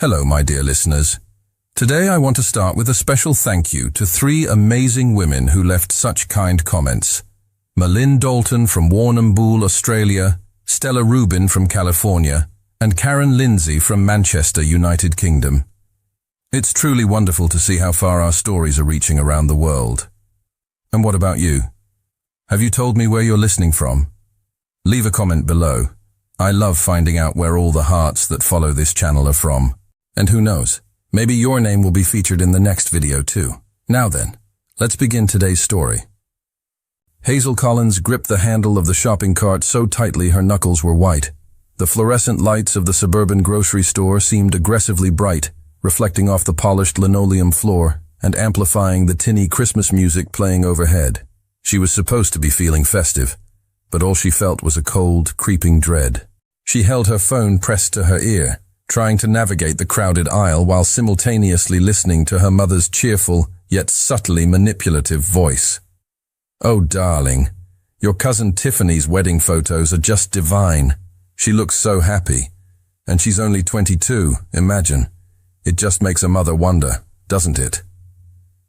Hello, my dear listeners. Today I want to start with a special thank you to 3 amazing women who left such kind comments. Malin Dalton from Warrnambool, Australia, Stella Rubin from California, and Karen Lindsay from Manchester, United Kingdom. It's truly wonderful to see how far our stories are reaching around the world. And what about you? Have you told me where you're listening from? Leave a comment below. I love finding out where all the hearts that follow this channel are from. And who knows, maybe your name will be featured in the next video too. Now then, let's begin today's story. Hazel Collins gripped the handle of the shopping cart so tightly her knuckles were white. The fluorescent lights of the suburban grocery store seemed aggressively bright, reflecting off the polished linoleum floor and amplifying the tinny Christmas music playing overhead. She was supposed to be feeling festive, but all she felt was a cold, creeping dread. She held her phone pressed to her ear, trying to navigate the crowded aisle while simultaneously listening to her mother's cheerful, yet subtly manipulative voice. "Oh, darling, your cousin Tiffany's wedding photos are just divine. She looks so happy. And she's only 22, imagine. It just makes a mother wonder, doesn't it?"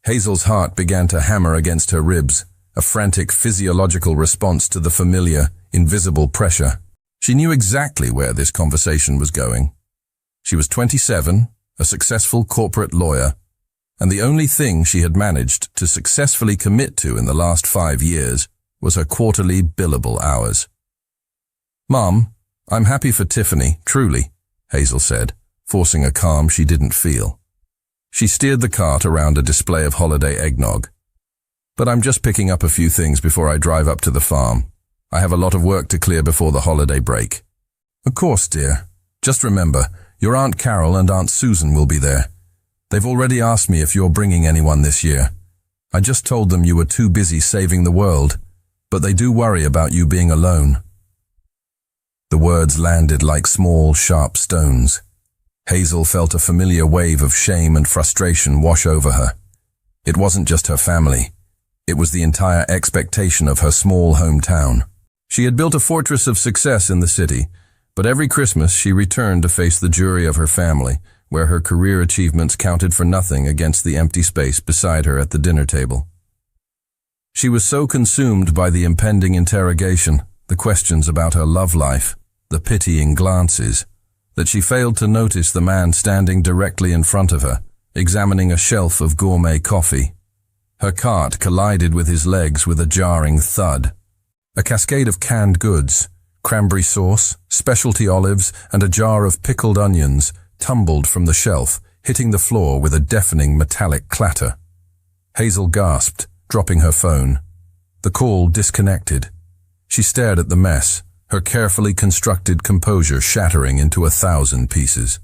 Hazel's heart began to hammer against her ribs, a frantic physiological response to the familiar, invisible pressure. She knew exactly where this conversation was going. She was 27, a successful corporate lawyer, and the only thing she had managed to successfully commit to in the last 5 years was her quarterly billable hours. "Mom, I'm happy for Tiffany, truly," Hazel said, forcing a calm she didn't feel. She steered the cart around a display of holiday eggnog. "But I'm just picking up a few things before I drive up to the farm. I have a lot of work to clear before the holiday break." "Of course, dear. Just remember, your Aunt Carol and Aunt Susan will be there. They've already asked me if you're bringing anyone this year. I just told them you were too busy saving the world, but they do worry about you being alone." The words landed like small, sharp stones. Hazel felt a familiar wave of shame and frustration wash over her. It wasn't just her family. It was the entire expectation of her small hometown. She had built a fortress of success in the city, but every Christmas she returned to face the jury of her family, where her career achievements counted for nothing against the empty space beside her at the dinner table. She was so consumed by the impending interrogation, the questions about her love life, the pitying glances, that she failed to notice the man standing directly in front of her, examining a shelf of gourmet coffee. Her cart collided with his legs with a jarring thud. A cascade of canned goods, cranberry sauce, specialty olives, and a jar of pickled onions tumbled from the shelf, hitting the floor with a deafening metallic clatter. Hazel gasped, dropping her phone. The call disconnected. She stared at the mess, her carefully constructed composure shattering into 1,000 pieces.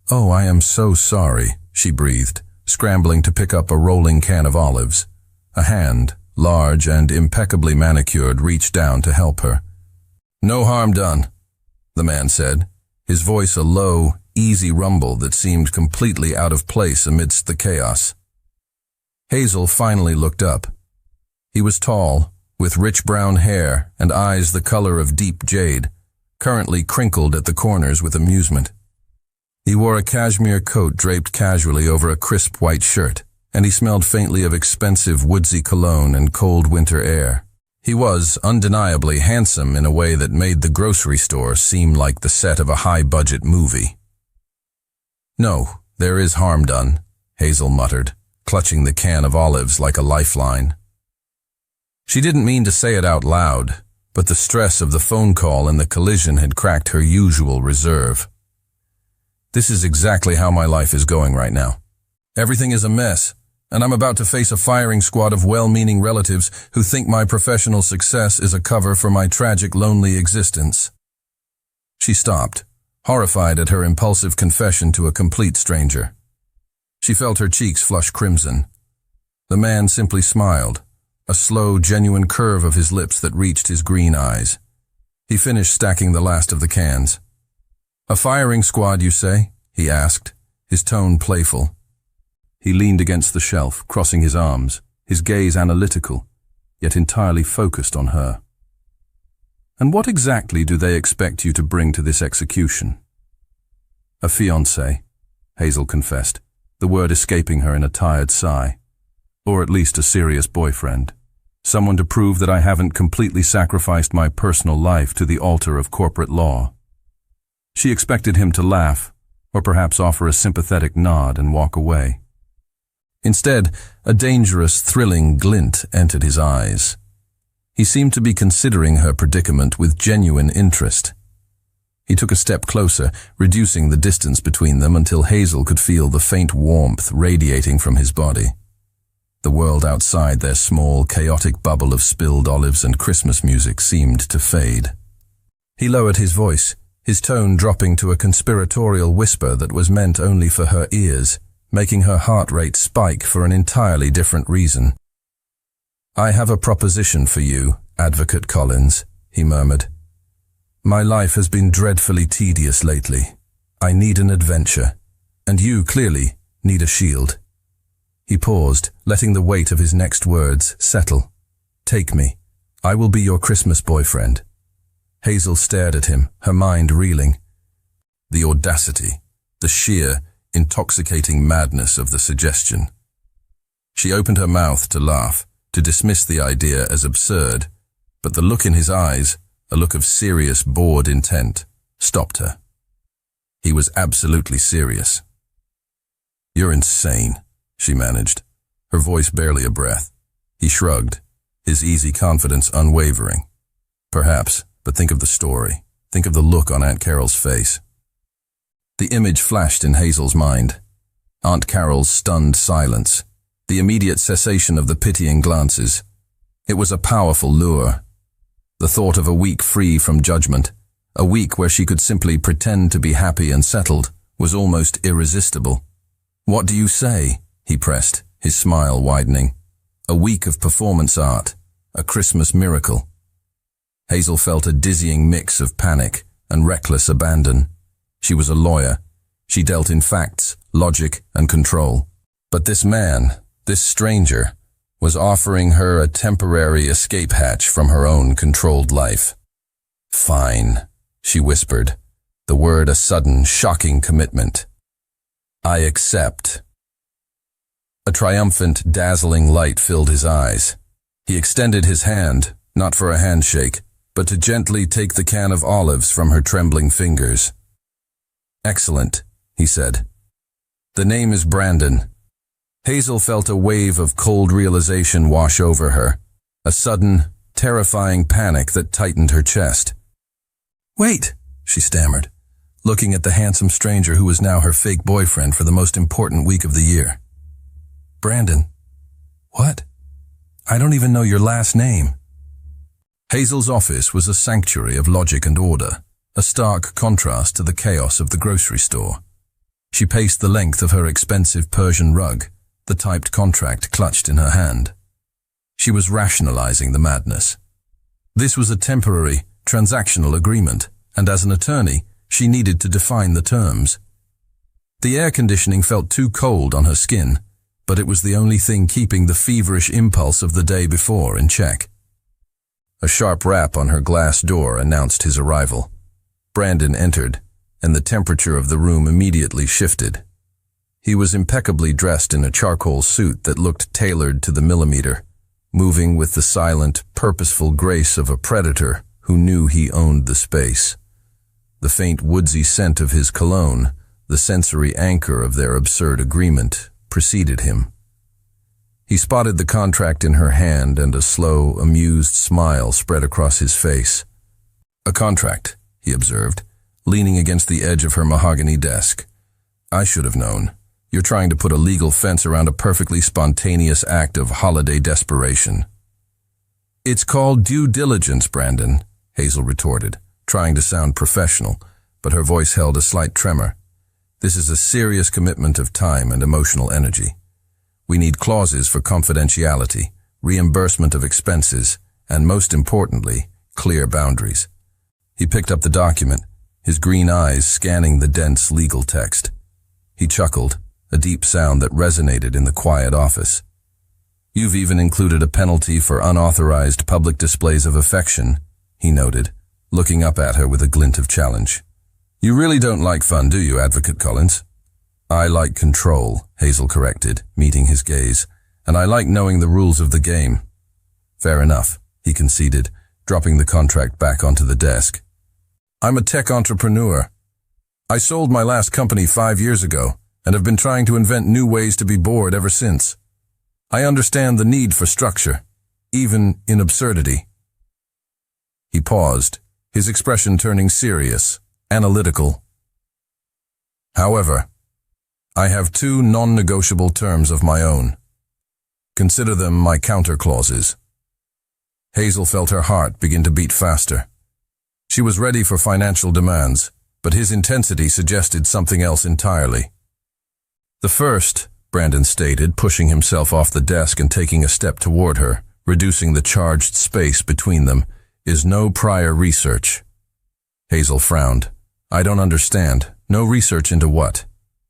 "Oh, I am so sorry," she breathed, scrambling to pick up a rolling can of olives. A hand, large and impeccably manicured, reached down to help her. "No harm done," the man said, his voice a low, easy rumble that seemed completely out of place amidst the chaos. Hazel finally looked up. He was tall, with rich brown hair and eyes the color of deep jade, currently crinkled at the corners with amusement. He wore a cashmere coat draped casually over a crisp white shirt, and he smelled faintly of expensive woodsy cologne and cold winter air. He was undeniably handsome in a way that made the grocery store seem like the set of a high-budget movie. "No, there is harm done," Hazel muttered, clutching the can of olives like a lifeline. She didn't mean to say it out loud, but the stress of the phone call and the collision had cracked her usual reserve. "This is exactly how my life is going right now. Everything is a mess, and I'm about to face a firing squad of well-meaning relatives who think my professional success is a cover for my tragic, lonely existence." She stopped, horrified at her impulsive confession to a complete stranger. She felt her cheeks flush crimson. The man simply smiled, a slow, genuine curve of his lips that reached his green eyes. He finished stacking the last of the cans. "A firing squad, you say?" he asked, his tone playful. He leaned against the shelf, crossing his arms, his gaze analytical, yet entirely focused on her. "And what exactly do they expect you to bring to this execution?" A fiancé, Hazel confessed, the word escaping her in a tired sigh. Or at least a serious boyfriend. Someone to prove that I haven't completely sacrificed my personal life to the altar of corporate law. She expected him to laugh, or perhaps offer a sympathetic nod and walk away. Instead, a dangerous, thrilling glint entered his eyes. He seemed to be considering her predicament with genuine interest. He took a step closer, reducing the distance between them until Hazel could feel the faint warmth radiating from his body. The world outside their small, chaotic bubble of spilled olives and Christmas music seemed to fade. He lowered his voice, his tone dropping to a conspiratorial whisper that was meant only for her ears, making her heart rate spike for an entirely different reason. "I have a proposition for you, Advocate Collins," he murmured. "My life has been dreadfully tedious lately. I need an adventure, and you, clearly, need a shield." He paused, letting the weight of his next words settle. "Take me. I will be your Christmas boyfriend." Hazel stared at him, her mind reeling. The audacity, the sheer, intoxicating madness of the suggestion. She opened her mouth to laugh, to dismiss the idea as absurd, but the look in his eyes, a look of serious, bored intent, stopped her. He was absolutely serious. "You're insane," she managed, her voice barely a breath. He shrugged, his easy confidence unwavering. "Perhaps, but think of the story. Think of the look on Aunt Carol's face." The image flashed in Hazel's mind. Aunt Carol's stunned silence, the immediate cessation of the pitying glances. It was a powerful lure. The thought of a week free from judgment, a week where she could simply pretend to be happy and settled, was almost irresistible. "What do you say?" he pressed, his smile widening. "A week of performance art, a Christmas miracle." Hazel felt a dizzying mix of panic and reckless abandon. She was a lawyer. She dealt in facts, logic, and control. But this man, this stranger, was offering her a temporary escape hatch from her own controlled life. "Fine," she whispered, the word a sudden, shocking commitment. "I accept." A triumphant, dazzling light filled his eyes. He extended his hand, not for a handshake, but to gently take the can of olives from her trembling fingers. "Excellent," he said. "The name is Brandon." Hazel felt a wave of cold realization wash over her, a sudden, terrifying panic that tightened her chest. "Wait," she stammered, looking at the handsome stranger who was now her fake boyfriend for the most important week of the year. "Brandon. What? I don't even know your last name." Hazel's office was a sanctuary of logic and order, a stark contrast to the chaos of the grocery store. She paced the length of her expensive Persian rug, the typed contract clutched in her hand. She was rationalizing the madness. This was a temporary, transactional agreement, and as an attorney, she needed to define the terms. The air conditioning felt too cold on her skin, but it was the only thing keeping the feverish impulse of the day before in check. A sharp rap on her glass door announced his arrival. Brandon entered, and the temperature of the room immediately shifted. He was impeccably dressed in a charcoal suit that looked tailored to the millimeter, moving with the silent, purposeful grace of a predator who knew he owned the space. The faint woodsy scent of his cologne, the sensory anchor of their absurd agreement, preceded him. He spotted the contract in her hand, and a slow, amused smile spread across his face. "A contract," he observed, leaning against the edge of her mahogany desk. "I should have known. You're trying to put a legal fence around a perfectly spontaneous act of holiday desperation." "It's called due diligence, Brandon," Hazel retorted, trying to sound professional, but her voice held a slight tremor. "This is a serious commitment of time and emotional energy. We need clauses for confidentiality, reimbursement of expenses, and most importantly, clear boundaries." He picked up the document, his green eyes scanning the dense legal text. He chuckled, a deep sound that resonated in the quiet office. "You've even included a penalty for unauthorized public displays of affection," he noted, looking up at her with a glint of challenge. You really don't like fun, do you, Advocate Collins? I like control, Hazel corrected, meeting his gaze, and I like knowing the rules of the game. Fair enough, he conceded, dropping the contract back onto the desk. I'm a tech entrepreneur. I sold my last company 5 years ago and have been trying to invent new ways to be bored ever since. I understand the need for structure, even in absurdity. He paused, his expression turning serious, analytical. However, I have 2 non-negotiable terms of my own. Consider them my counter clauses. Hazel felt her heart begin to beat faster. She was ready for financial demands, but his intensity suggested something else entirely. The first, Brandon stated, pushing himself off the desk and taking a step toward her, reducing the charged space between them, is no prior research. Hazel frowned. I don't understand. No research into what?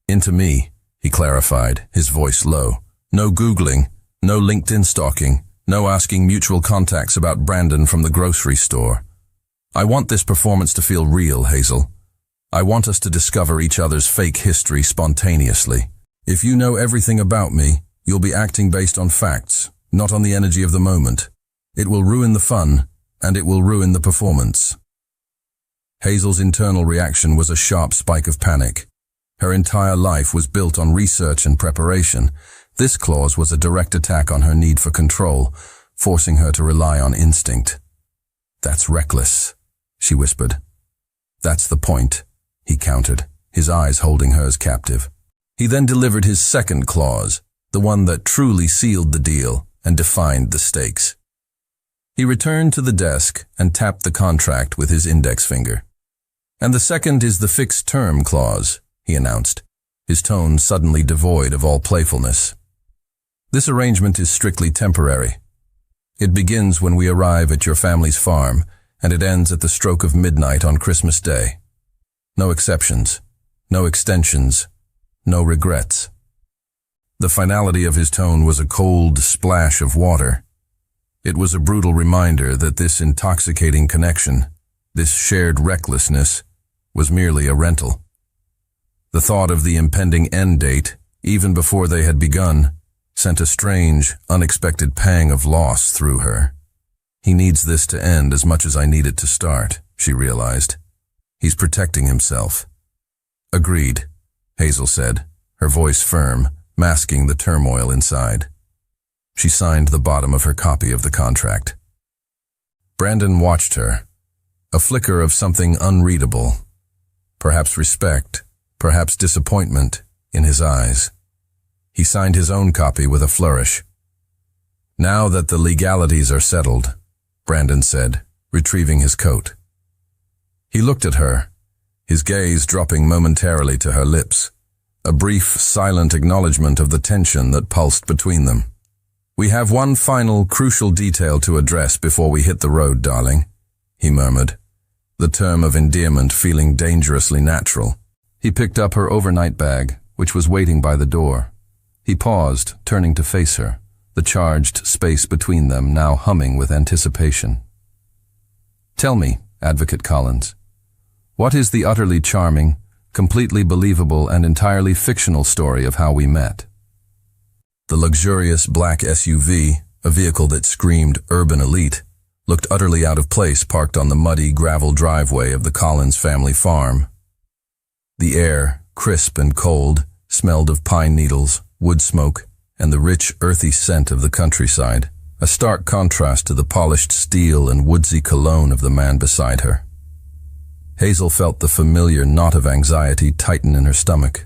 Into me, he clarified, his voice low. No Googling, no LinkedIn stalking, no asking mutual contacts about Brandon from the grocery store. I want this performance to feel real, Hazel. I want us to discover each other's fake history spontaneously. If you know everything about me, you'll be acting based on facts, not on the energy of the moment. It will ruin the fun, and it will ruin the performance. Hazel's internal reaction was a sharp spike of panic. Her entire life was built on research and preparation. This clause was a direct attack on her need for control, forcing her to rely on instinct. That's reckless, she whispered. That's the point, he countered, his eyes holding hers captive. He then delivered his second clause, the one that truly sealed the deal and defined the stakes. He returned to the desk and tapped the contract with his index finger. And the second is the fixed-term clause, he announced, his tone suddenly devoid of all playfulness. This arrangement is strictly temporary. It begins when we arrive at your family's farm, and it ends at the stroke of midnight on Christmas Day. No exceptions, no extensions, no regrets. The finality of his tone was a cold splash of water. It was a brutal reminder that this intoxicating connection, this shared recklessness, was merely a rental. The thought of the impending end date, even before they had begun, sent a strange, unexpected pang of loss through her. He needs this to end as much as I need it to start, she realized. He's protecting himself. Agreed, Hazel said, her voice firm, masking the turmoil inside. She signed the bottom of her copy of the contract. Brandon watched her, a flicker of something unreadable, perhaps respect, perhaps disappointment, in his eyes. He signed his own copy with a flourish. Now that the legalities are settled, Brandon said, retrieving his coat. He looked at her, his gaze dropping momentarily to her lips, a brief, silent acknowledgement of the tension that pulsed between them. We have one final, crucial detail to address before we hit the road, darling, he murmured, the term of endearment feeling dangerously natural. He picked up her overnight bag, which was waiting by the door. He paused, turning to face her, the charged space between them now humming with anticipation. Tell me, Advocate Collins, what is the utterly charming, completely believable and entirely fictional story of how we met? The luxurious black SUV, a vehicle that screamed urban elite, looked utterly out of place parked on the muddy gravel driveway of the Collins family farm. The air, crisp and cold, smelled of pine needles, wood smoke, and the rich, earthy scent of the countryside, a stark contrast to the polished steel and woodsy cologne of the man beside her. Hazel felt the familiar knot of anxiety tighten in her stomach.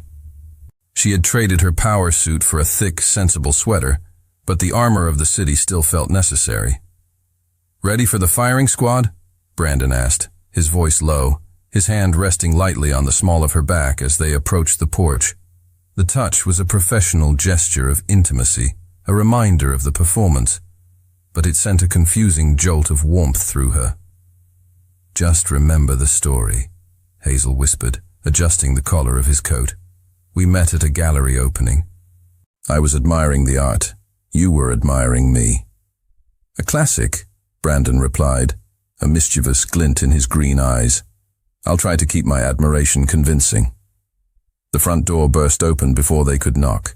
She had traded her power suit for a thick, sensible sweater, but the armor of the city still felt necessary. Ready for the firing squad? Brandon asked, his voice low, his hand resting lightly on the small of her back as they approached the porch. The touch was a professional gesture of intimacy, a reminder of the performance, but it sent a confusing jolt of warmth through her. Just remember the story, Hazel whispered, adjusting the collar of his coat. We met at a gallery opening. I was admiring the art. You were admiring me. A classic, Brandon replied, a mischievous glint in his green eyes. I'll try to keep my admiration convincing. The front door burst open before they could knock.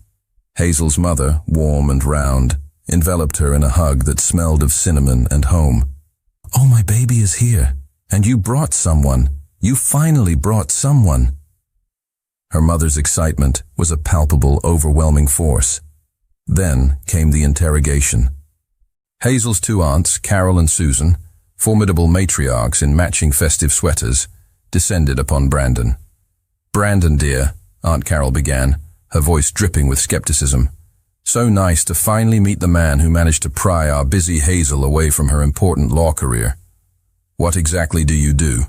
Hazel's mother, warm and round, enveloped her in a hug that smelled of cinnamon and home. "Oh, my baby is here, and you brought someone. You finally brought someone." Her mother's excitement was a palpable, overwhelming force. Then came the interrogation. Hazel's two aunts, Carol and Susan, formidable matriarchs in matching festive sweaters, descended upon Brandon. "Brandon, dear," Aunt Carol began, her voice dripping with skepticism. "So nice to finally meet the man who managed to pry our busy Hazel away from her important law career. What exactly do you do?"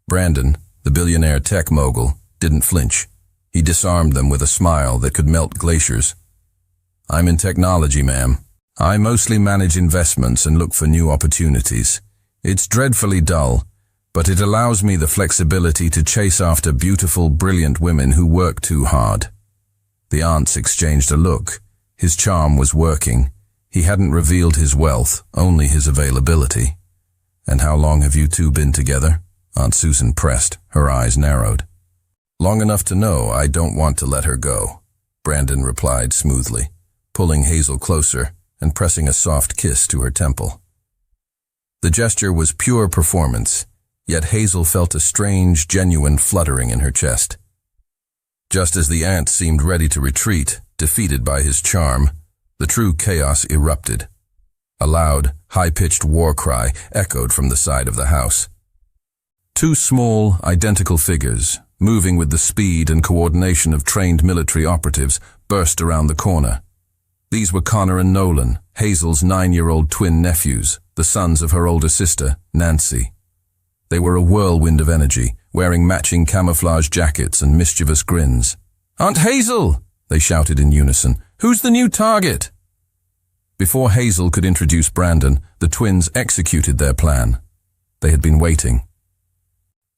Brandon, the billionaire tech mogul, didn't flinch. He disarmed them with a smile that could melt glaciers. "I'm in technology, ma'am. I mostly manage investments and look for new opportunities. It's dreadfully dull, but it allows me the flexibility to chase after beautiful, brilliant women who work too hard." The aunts exchanged a look. His charm was working. He hadn't revealed his wealth, only his availability. "And how long have you two been together?" Aunt Susan pressed, her eyes narrowed. "Long enough to know I don't want to let her go," Brandon replied smoothly, pulling Hazel closer and pressing a soft kiss to her temple. The gesture was pure performance, yet Hazel felt a strange, genuine fluttering in her chest. Just as the aunt seemed ready to retreat, defeated by his charm, the true chaos erupted. A loud, high-pitched war cry echoed from the side of the house. Two small, identical figures, moving with the speed and coordination of trained military operatives, burst around the corner. These were Connor and Nolan, Hazel's 9-year-old twin nephews, the sons of her older sister, Nancy. They were a whirlwind of energy, wearing matching camouflage jackets and mischievous grins. "Aunt Hazel!" they shouted in unison. "Who's the new target?" Before Hazel could introduce Brandon, the twins executed their plan. They had been waiting.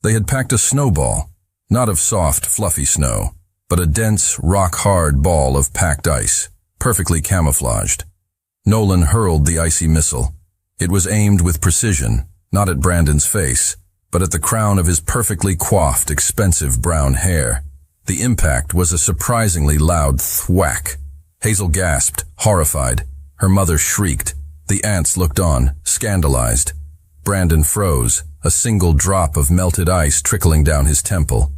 They had packed a snowball, not of soft, fluffy snow, but a dense, rock-hard ball of packed ice, perfectly camouflaged. Nolan hurled the icy missile. It was aimed with precision, not at Brandon's face, but at the crown of his perfectly coiffed, expensive brown hair. The impact was a surprisingly loud thwack. Hazel gasped, horrified. Her mother shrieked. The aunts looked on, scandalized. Brandon froze, a single drop of melted ice trickling down his temple.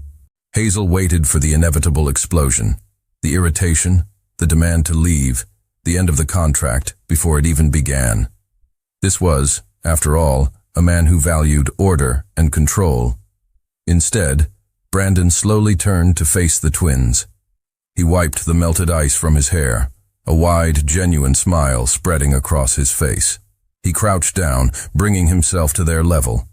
Hazel waited for the inevitable explosion. The irritation, the demand to leave, the end of the contract before it even began. This was, after all, a man who valued order and control. Instead, Brandon slowly turned to face the twins. He wiped the melted ice from his hair, a wide, genuine smile spreading across his face. He crouched down, bringing himself to their level.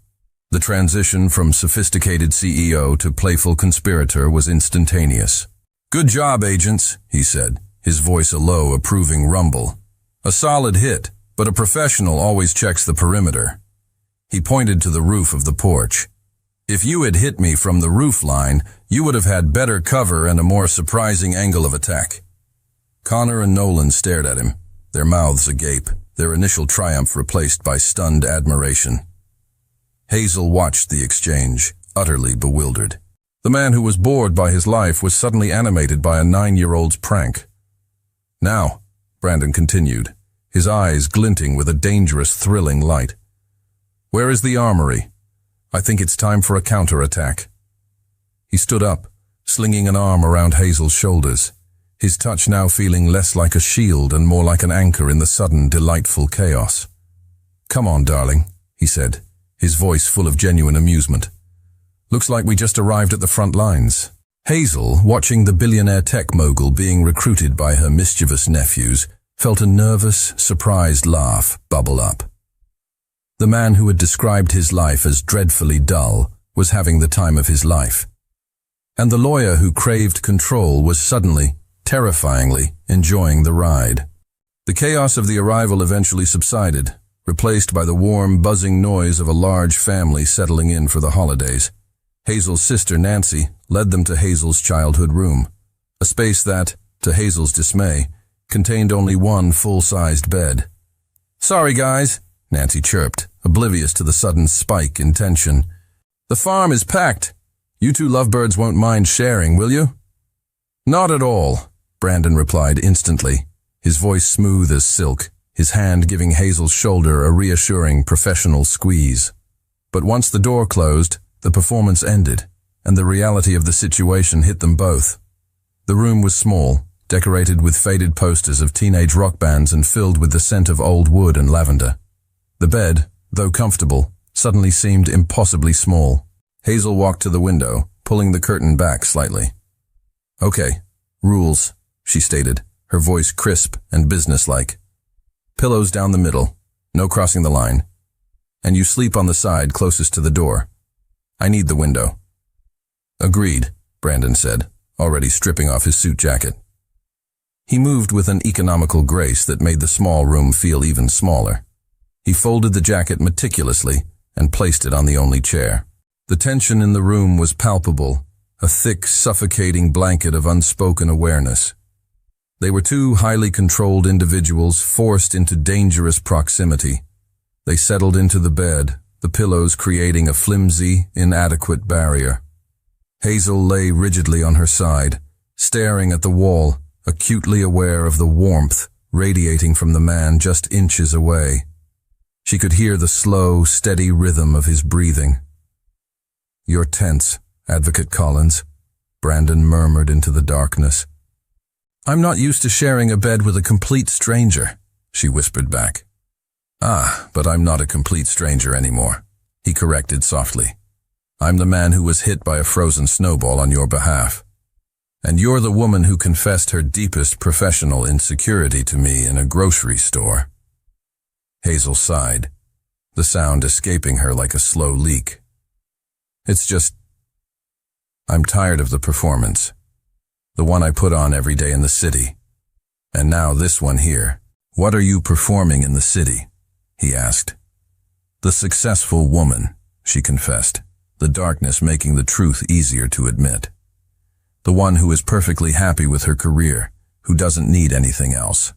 The transition from sophisticated CEO to playful conspirator was instantaneous. "Good job, agents," he said, his voice a low, approving rumble. "A solid hit, but a professional always checks the perimeter." He pointed to the roof of the porch. "If you had hit me from the roof line, you would have had better cover and a more surprising angle of attack." Connor and Nolan stared at him, their mouths agape, their initial triumph replaced by stunned admiration. Hazel watched the exchange, utterly bewildered. The man who was bored by his life was suddenly animated by a 9-year-old's prank. "Now," Brandon continued, his eyes glinting with a dangerous, thrilling light, "where is the armory? I think it's time for a counterattack." He stood up, slinging an arm around Hazel's shoulders, his touch now feeling less like a shield and more like an anchor in the sudden, delightful chaos. "Come on, darling," he said, his voice full of genuine amusement. "Looks like we just arrived at the front lines." Hazel, watching the billionaire tech mogul being recruited by her mischievous nephews, felt a nervous, surprised laugh bubble up. The man who had described his life as dreadfully dull was having the time of his life. And the lawyer who craved control was suddenly, terrifyingly, enjoying the ride. The chaos of the arrival eventually subsided, replaced by the warm, buzzing noise of a large family settling in for the holidays. Hazel's sister, Nancy, led them to Hazel's childhood room, a space that, to Hazel's dismay, contained only one full-sized bed. "Sorry, guys," Nancy chirped, oblivious to the sudden spike in tension. "The farm is packed. You two lovebirds won't mind sharing, will you?" "Not at all," Brandon replied instantly, his voice smooth as silk, his hand giving Hazel's shoulder a reassuring professional squeeze. But once the door closed, the performance ended, and the reality of the situation hit them both. The room was small, decorated with faded posters of teenage rock bands and filled with the scent of old wood and lavender. The bed, though comfortable, suddenly seemed impossibly small. Hazel walked to the window, pulling the curtain back slightly. "Okay, rules," she stated, her voice crisp and businesslike. "Pillows down the middle, no crossing the line. And you sleep on the side closest to the door. I need the window." "Agreed," Brandon said, already stripping off his suit jacket. He moved with an economical grace that made the small room feel even smaller. He folded the jacket meticulously and placed it on the only chair. The tension in the room was palpable, a thick, suffocating blanket of unspoken awareness. They were two highly controlled individuals forced into dangerous proximity. They settled into the bed, the pillows creating a flimsy, inadequate barrier. Hazel lay rigidly on her side, staring at the wall, acutely aware of the warmth radiating from the man just inches away. She could hear the slow, steady rhythm of his breathing. "You're tense, Advocate Collins," Brandon murmured into the darkness. "I'm not used to sharing a bed with a complete stranger," she whispered back. "Ah, but I'm not a complete stranger anymore," he corrected softly. "I'm the man who was hit by a frozen snowball on your behalf. And you're the woman who confessed her deepest professional insecurity to me in a grocery store." Hazel sighed, the sound escaping her like a slow leak. "It's just, I'm tired of the performance. The one I put on every day in the city. And now this one here. What are you performing in the city?" he asked. "The successful woman," she confessed, the darkness making the truth easier to admit. "The one who is perfectly happy with her career, who doesn't need anything else.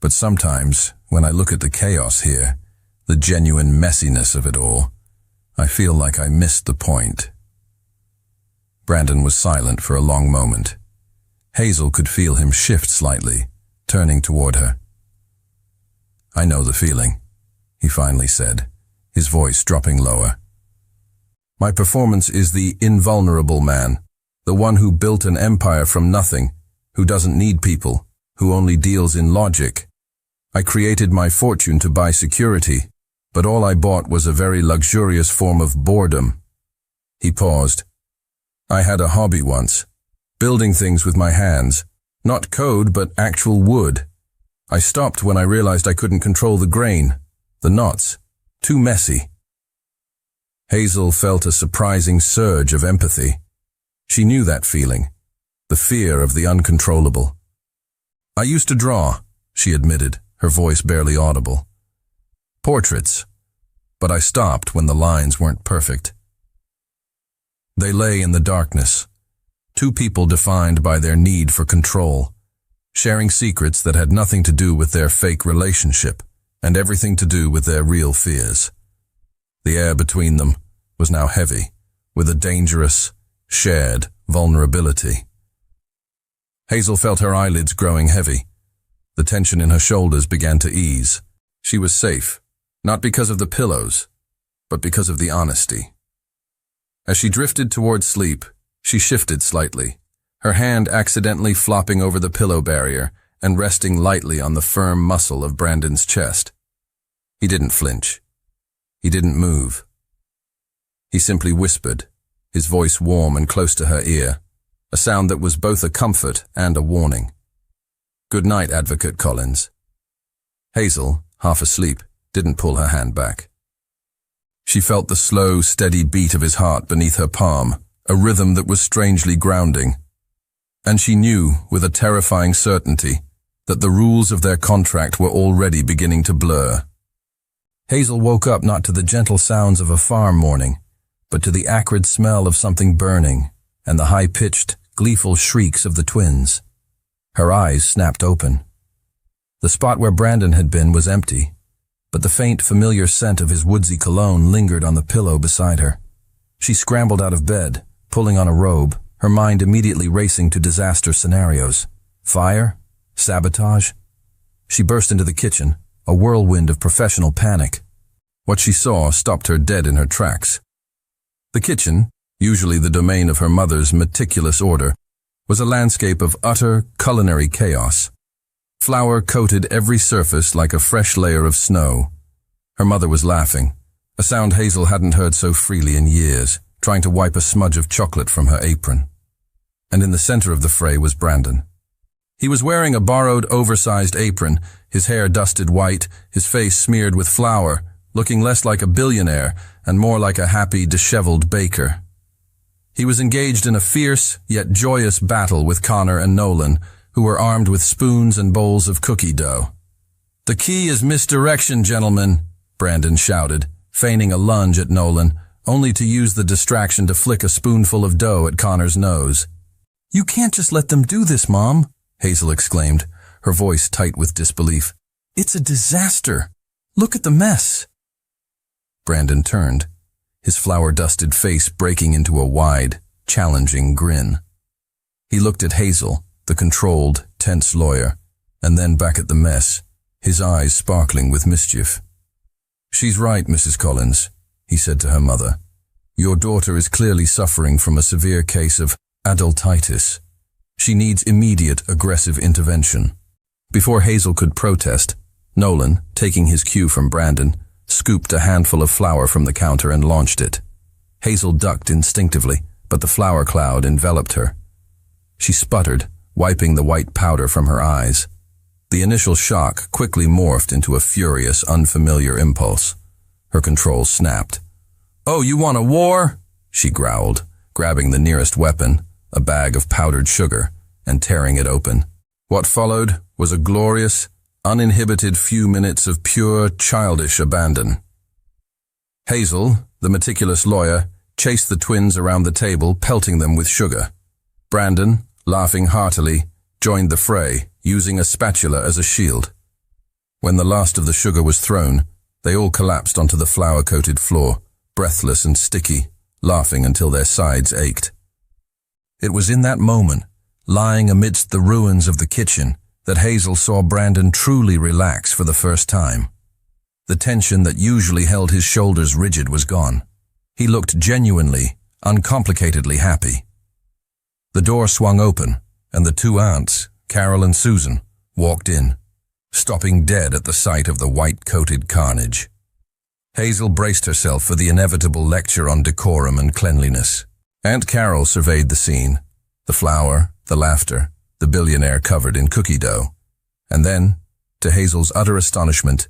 But sometimes, when I look at the chaos here, the genuine messiness of it all, I feel like I missed the point." Brandon was silent for a long moment. Hazel could feel him shift slightly, turning toward her. "I know the feeling," he finally said, his voice dropping lower. "My performance is the invulnerable man, the one who built an empire from nothing, who doesn't need people, who only deals in logic. I created my fortune to buy security, but all I bought was a very luxurious form of boredom." He paused. "I had a hobby once, building things with my hands, not code but actual wood. I stopped when I realized I couldn't control the grain, the knots, too messy." Hazel felt a surprising surge of empathy. She knew that feeling, the fear of the uncontrollable. "I used to draw," she admitted, her voice barely audible. "Portraits, but I stopped when the lines weren't perfect." They lay in the darkness, two people defined by their need for control, sharing secrets that had nothing to do with their fake relationship and everything to do with their real fears. The air between them was now heavy, with a dangerous, shared vulnerability. Hazel felt her eyelids growing heavy. The tension in her shoulders began to ease. She was safe, not because of the pillows, but because of the honesty. As she drifted toward sleep, she shifted slightly, her hand accidentally flopping over the pillow barrier and resting lightly on the firm muscle of Brandon's chest. He didn't flinch. He didn't move. He simply whispered, his voice warm and close to her ear, a sound that was both a comfort and a warning. "Good night, Advocate Collins." Hazel, half asleep, didn't pull her hand back. She felt the slow, steady beat of his heart beneath her palm, a rhythm that was strangely grounding. And she knew, with a terrifying certainty, that the rules of their contract were already beginning to blur. Hazel woke up not to the gentle sounds of a farm morning, but to the acrid smell of something burning and the high-pitched, gleeful shrieks of the twins. Her eyes snapped open. The spot where Brandon had been was empty, but the faint, familiar scent of his woodsy cologne lingered on the pillow beside her. She scrambled out of bed, pulling on a robe, her mind immediately racing to disaster scenarios. Fire? Sabotage? She burst into the kitchen, a whirlwind of professional panic. What she saw stopped her dead in her tracks. The kitchen, usually the domain of her mother's meticulous order, was a landscape of utter culinary chaos. Flour coated every surface like a fresh layer of snow. Her mother was laughing, a sound Hazel hadn't heard so freely in years, trying to wipe a smudge of chocolate from her apron. And in the center of the fray was Brandon. He was wearing a borrowed, oversized apron, his hair dusted white, his face smeared with flour, looking less like a billionaire and more like a happy, disheveled baker. He was engaged in a fierce, yet joyous battle with Connor and Nolan, who were armed with spoons and bowls of cookie dough. "The key is misdirection, gentlemen," Brandon shouted, feigning a lunge at Nolan, only to use the distraction to flick a spoonful of dough at Connor's nose. "You can't just let them do this, Mom," Hazel exclaimed, her voice tight with disbelief. "It's a disaster. Look at the mess." Brandon turned, his flour-dusted face breaking into a wide, challenging grin. He looked at Hazel, the controlled, tense lawyer, and then back at the mess, his eyes sparkling with mischief. "She's right, Mrs. Collins," he said to her mother. "Your daughter is clearly suffering from a severe case of adultitis. She needs immediate aggressive intervention." Before Hazel could protest, Nolan, taking his cue from Brandon, scooped a handful of flour from the counter and launched it. Hazel ducked instinctively, but the flour cloud enveloped her. She sputtered, wiping the white powder from her eyes. The initial shock quickly morphed into a furious, unfamiliar impulse. Her control snapped. "Oh, you want a war?" she growled, grabbing the nearest weapon, a bag of powdered sugar, and tearing it open. What followed was a glorious, uninhibited few minutes of pure, childish abandon. Hazel, the meticulous lawyer, chased the twins around the table, pelting them with sugar. Brandon, laughing heartily, joined the fray, using a spatula as a shield. When the last of the sugar was thrown, they all collapsed onto the flour-coated floor, breathless and sticky, laughing until their sides ached. It was in that moment, lying amidst the ruins of the kitchen, that Hazel saw Brandon truly relax for the first time. The tension that usually held his shoulders rigid was gone. He looked genuinely, uncomplicatedly happy. The door swung open, and the two aunts, Carol and Susan, walked in, stopping dead at the sight of the white-coated carnage. Hazel braced herself for the inevitable lecture on decorum and cleanliness. Aunt Carol surveyed the scene, the flour, the laughter, the billionaire covered in cookie dough. And then, to Hazel's utter astonishment,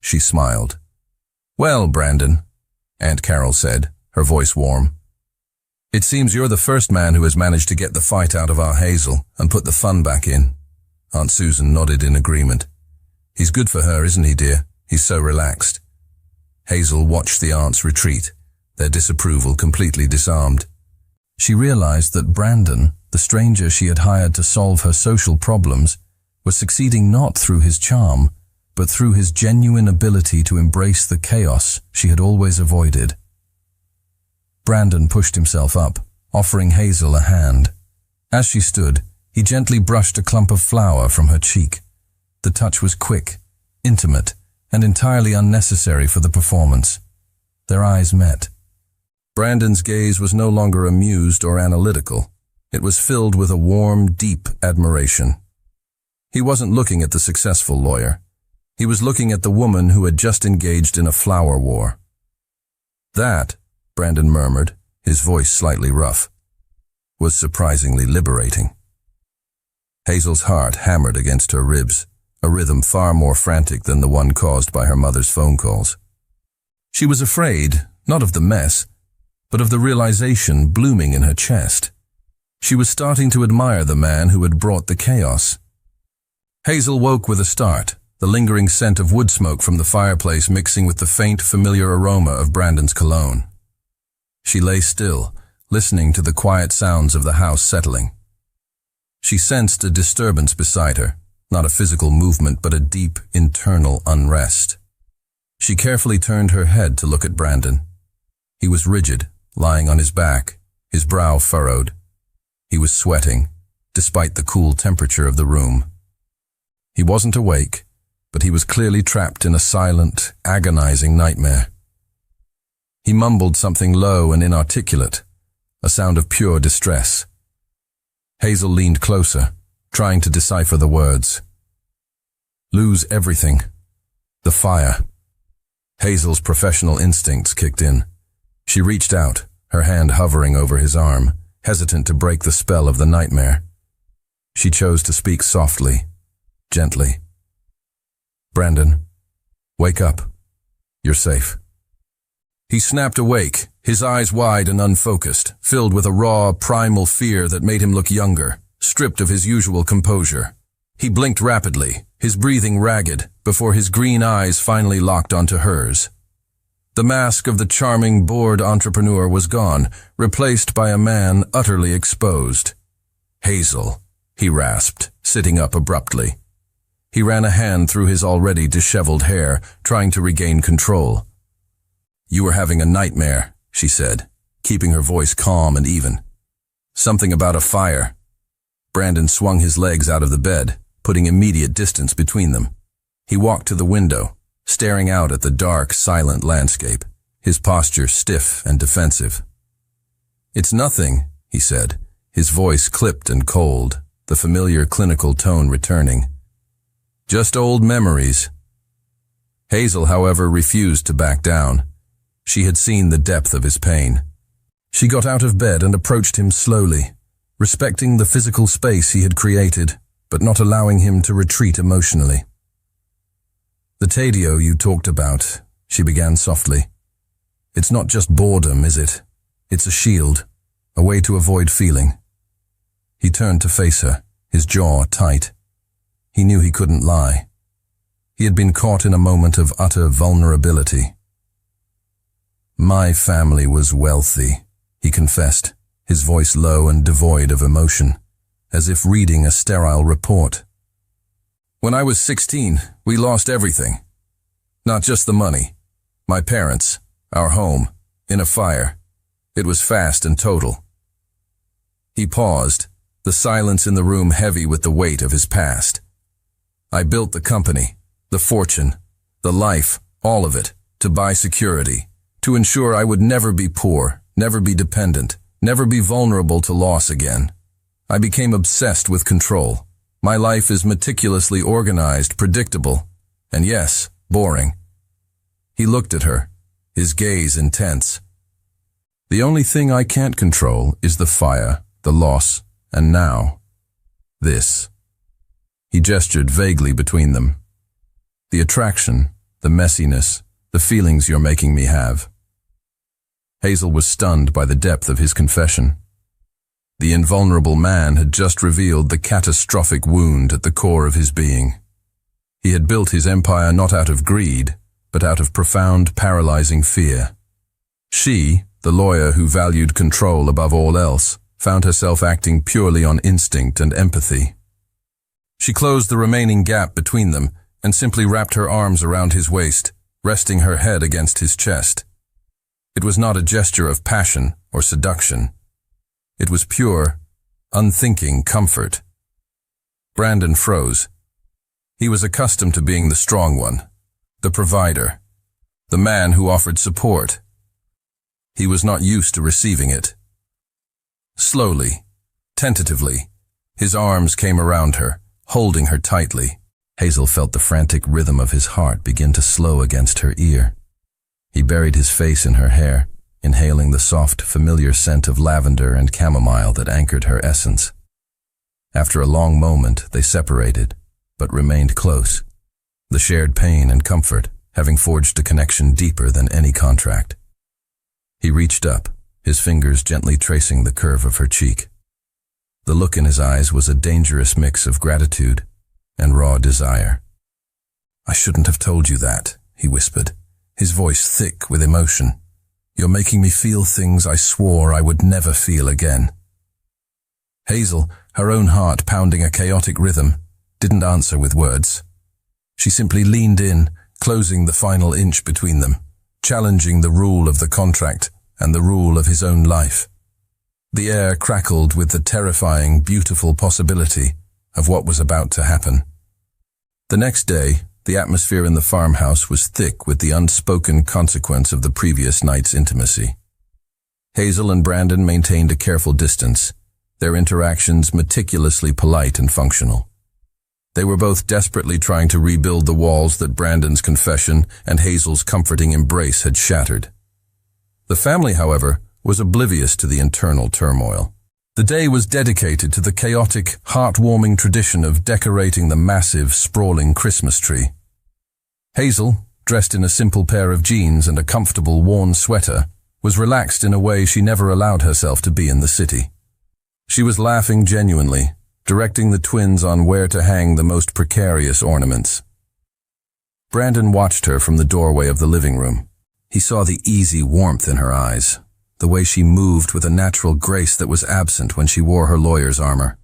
she smiled. "Well, Brandon," Aunt Carol said, her voice warm, "it seems you're the first man who has managed to get the fight out of our Hazel and put the fun back in." Aunt Susan nodded in agreement. "He's good for her, isn't he, dear? He's so relaxed." Hazel watched the aunts retreat, their disapproval completely disarmed. She realized that Brandon, the stranger she had hired to solve her social problems, was succeeding not through his charm, but through his genuine ability to embrace the chaos she had always avoided. Brandon pushed himself up, offering Hazel a hand. As she stood, he gently brushed a clump of flour from her cheek. The touch was quick, intimate, and entirely unnecessary for the performance. Their eyes met. Brandon's gaze was no longer amused or analytical. It was filled with a warm, deep admiration. He wasn't looking at the successful lawyer. He was looking at the woman who had just engaged in a flour war. "That," Brandon murmured, his voice slightly rough, "was surprisingly liberating." Hazel's heart hammered against her ribs, a rhythm far more frantic than the one caused by her mother's phone calls. She was afraid, not of the mess, but of the realization blooming in her chest. She was starting to admire the man who had brought the chaos. Hazel woke with a start, the lingering scent of wood smoke from the fireplace mixing with the faint, familiar aroma of Brandon's cologne. She lay still, listening to the quiet sounds of the house settling. She sensed a disturbance beside her, not a physical movement but a deep, internal unrest. She carefully turned her head to look at Brandon. He was rigid, lying on his back, his brow furrowed. He was sweating, despite the cool temperature of the room. He wasn't awake, but he was clearly trapped in a silent, agonizing nightmare. He mumbled something low and inarticulate, a sound of pure distress. Hazel leaned closer, trying to decipher the words. Lose everything. The fire. Hazel's professional instincts kicked in. She reached out, her hand hovering over his arm, hesitant to break the spell of the nightmare. She chose to speak softly, gently. Brandon, wake up. You're safe. He snapped awake, his eyes wide and unfocused, filled with a raw, primal fear that made him look younger, stripped of his usual composure. He blinked rapidly, his breathing ragged, before his green eyes finally locked onto hers. The mask of the charming, bored entrepreneur was gone, replaced by a man utterly exposed. Hazel, he rasped, sitting up abruptly. He ran a hand through his already disheveled hair, trying to regain control. You were having a nightmare, she said, keeping her voice calm and even. Something about a fire. Brandon swung his legs out of the bed, putting immediate distance between them. He walked to the window, staring out at the dark, silent landscape, his posture stiff and defensive. It's nothing, he said, his voice clipped and cold, the familiar clinical tone returning. Just old memories. Hazel, however, refused to back down. She had seen the depth of his pain. She got out of bed and approached him slowly, respecting the physical space he had created, but not allowing him to retreat emotionally. The Tadio you talked about, she began softly. It's not just boredom, is it? It's a shield, a way to avoid feeling. He turned to face her, his jaw tight. He knew he couldn't lie. He had been caught in a moment of utter vulnerability. My family was wealthy, he confessed, his voice low and devoid of emotion, as if reading a sterile report. When I was 16, we lost everything. Not just the money. My parents, our home, in a fire. It was fast and total. He paused, the silence in the room heavy with the weight of his past. I built the company, the fortune, the life, all of it, to buy security, to ensure I would never be poor, never be dependent, never be vulnerable to loss again. I became obsessed with control. My life is meticulously organized, predictable, and yes, boring. He looked at her, his gaze intense. The only thing I can't control is the fire, the loss, and now, this. He gestured vaguely between them. The attraction, the messiness, the feelings you're making me have. Hazel was stunned by the depth of his confession. The invulnerable man had just revealed the catastrophic wound at the core of his being. He had built his empire not out of greed, but out of profound, paralyzing fear. She, the lawyer who valued control above all else, found herself acting purely on instinct and empathy. She closed the remaining gap between them and simply wrapped her arms around his waist, resting her head against his chest. It was not a gesture of passion or seduction. It was pure, unthinking comfort. Brandon froze. He was accustomed to being the strong one, the provider, the man who offered support. He was not used to receiving it. Slowly, tentatively, his arms came around her, holding her tightly. Hazel felt the frantic rhythm of his heart begin to slow against her ear. He buried his face in her hair, inhaling the soft, familiar scent of lavender and chamomile that anchored her essence. After a long moment, they separated, but remained close, the shared pain and comfort having forged a connection deeper than any contract. He reached up, his fingers gently tracing the curve of her cheek. The look in his eyes was a dangerous mix of gratitude and raw desire. I shouldn't have told you that, he whispered, his voice thick with emotion. You're making me feel things I swore I would never feel again. Hazel, her own heart pounding a chaotic rhythm, didn't answer with words. She simply leaned in, closing the final inch between them, challenging the rule of the contract and the rule of his own life. The air crackled with the terrifying, beautiful possibility of what was about to happen. The next day, the atmosphere in the farmhouse was thick with the unspoken consequence of the previous night's intimacy. Hazel and Brandon maintained a careful distance, their interactions meticulously polite and functional. They were both desperately trying to rebuild the walls that Brandon's confession and Hazel's comforting embrace had shattered. The family, however, was oblivious to the internal turmoil. The day was dedicated to the chaotic, heartwarming tradition of decorating the massive, sprawling Christmas tree. Hazel, dressed in a simple pair of jeans and a comfortable, worn sweater, was relaxed in a way she never allowed herself to be in the city. She was laughing genuinely, directing the twins on where to hang the most precarious ornaments. Brandon watched her from the doorway of the living room. He saw the easy warmth in her eyes, the way she moved with a natural grace that was absent when she wore her lawyer's armor.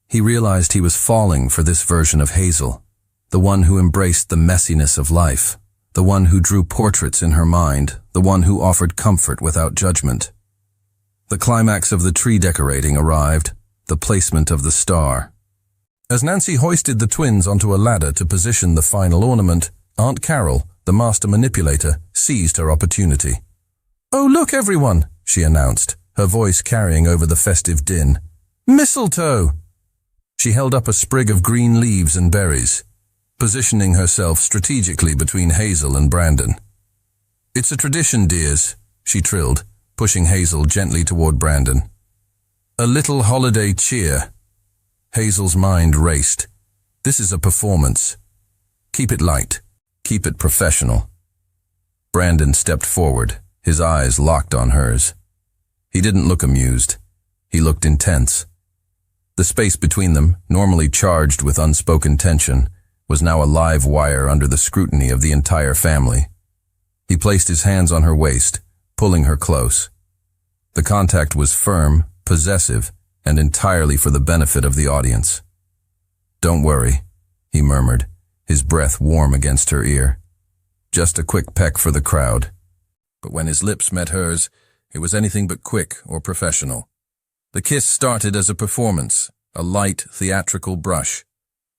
He realized he was falling for this version of Hazel, the one who embraced the messiness of life, the one who drew portraits in her mind, the one who offered comfort without judgment. The climax of the tree decorating arrived, the placement of the star. As Nancy hoisted the twins onto a ladder to position the final ornament, Aunt Carol, the master manipulator, seized her opportunity. "Oh, look, everyone," she announced, her voice carrying over the festive din. "Mistletoe!" She held up a sprig of green leaves and berries, positioning herself strategically between Hazel and Brandon. "It's a tradition, dears," she trilled, pushing Hazel gently toward Brandon. "A little holiday cheer." Hazel's mind raced. "This is a performance. Keep it light. Keep it professional." Brandon stepped forward, his eyes locked on hers. He didn't look amused. He looked intense. The space between them, normally charged with unspoken tension, was now a live wire under the scrutiny of the entire family. He placed his hands on her waist, pulling her close. The contact was firm, possessive, and entirely for the benefit of the audience. "Don't worry," he murmured, his breath warm against her ear. Just a quick peck for the crowd. But when his lips met hers, it was anything but quick or professional. The kiss started as a performance, a light, theatrical brush.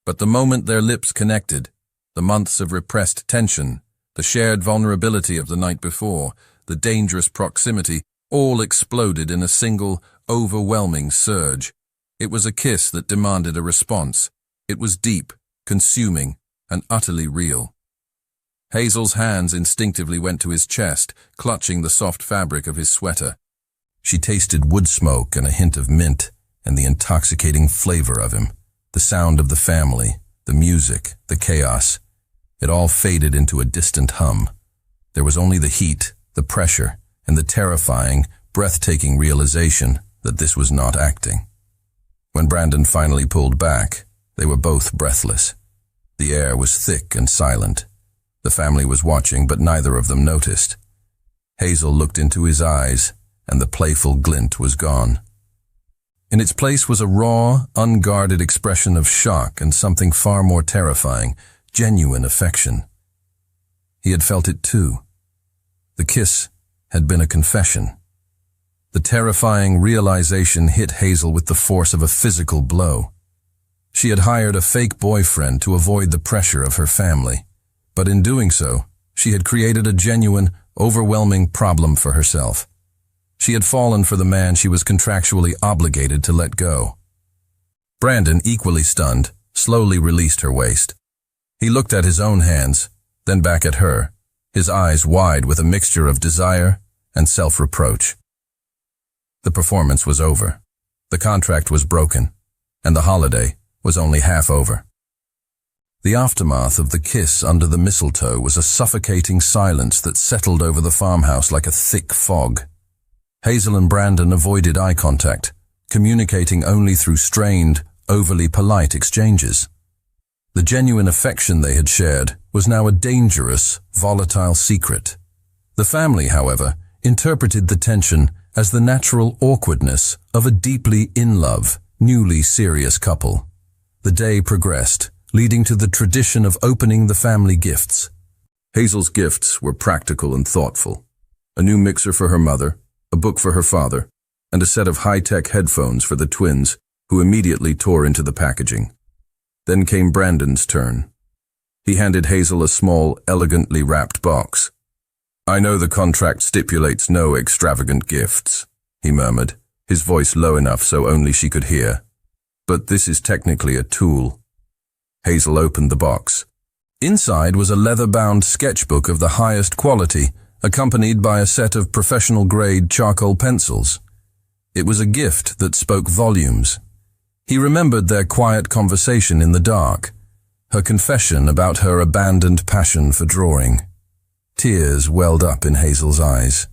But the moment their lips connected, the months of repressed tension, the shared vulnerability of the night before, the dangerous proximity, all exploded in a single, overwhelming surge. It was a kiss that demanded a response. It was deep, consuming, and utterly real. Hazel's hands instinctively went to his chest, clutching the soft fabric of his sweater. She tasted wood smoke and a hint of mint, and the intoxicating flavor of him. The sound of the family, the music, the chaos. It all faded into a distant hum. There was only the heat, the pressure, and the terrifying, breathtaking realization that this was not acting. When Brandon finally pulled back, they were both breathless. The air was thick and silent. The family was watching, but neither of them noticed. Hazel looked into his eyes, and the playful glint was gone. In its place was a raw, unguarded expression of shock and something far more terrifying, genuine affection. He had felt it too. The kiss had been a confession. The terrifying realization hit Hazel with the force of a physical blow. She had hired a fake boyfriend to avoid the pressure of her family, but in doing so, she had created a genuine, overwhelming problem for herself. She had fallen for the man she was contractually obligated to let go. Brandon, equally stunned, slowly released her waist. He looked at his own hands, then back at her, his eyes wide with a mixture of desire and self-reproach. The performance was over. The contract was broken, and the holiday was only half over. The aftermath of the kiss under the mistletoe was a suffocating silence that settled over the farmhouse like a thick fog. Hazel and Brandon avoided eye contact, communicating only through strained, overly polite exchanges. The genuine affection they had shared was now a dangerous, volatile secret. The family, however, interpreted the tension as the natural awkwardness of a deeply in-love, newly serious couple. The day progressed, leading to the tradition of opening the family gifts. Hazel's gifts were practical and thoughtful. a new mixer for her mother, a book for her father, and a set of high-tech headphones for the twins, who immediately tore into the packaging. Then came Brandon's turn. He handed Hazel a small, elegantly wrapped box. "I know the contract stipulates no extravagant gifts," he murmured, his voice low enough so only she could hear. "But this is technically a tool." Hazel opened the box. Inside was a leather-bound sketchbook of the highest quality, accompanied by a set of professional-grade charcoal pencils. It was a gift that spoke volumes. He remembered their quiet conversation in the dark, her confession about her abandoned passion for drawing. Tears welled up in Hazel's eyes.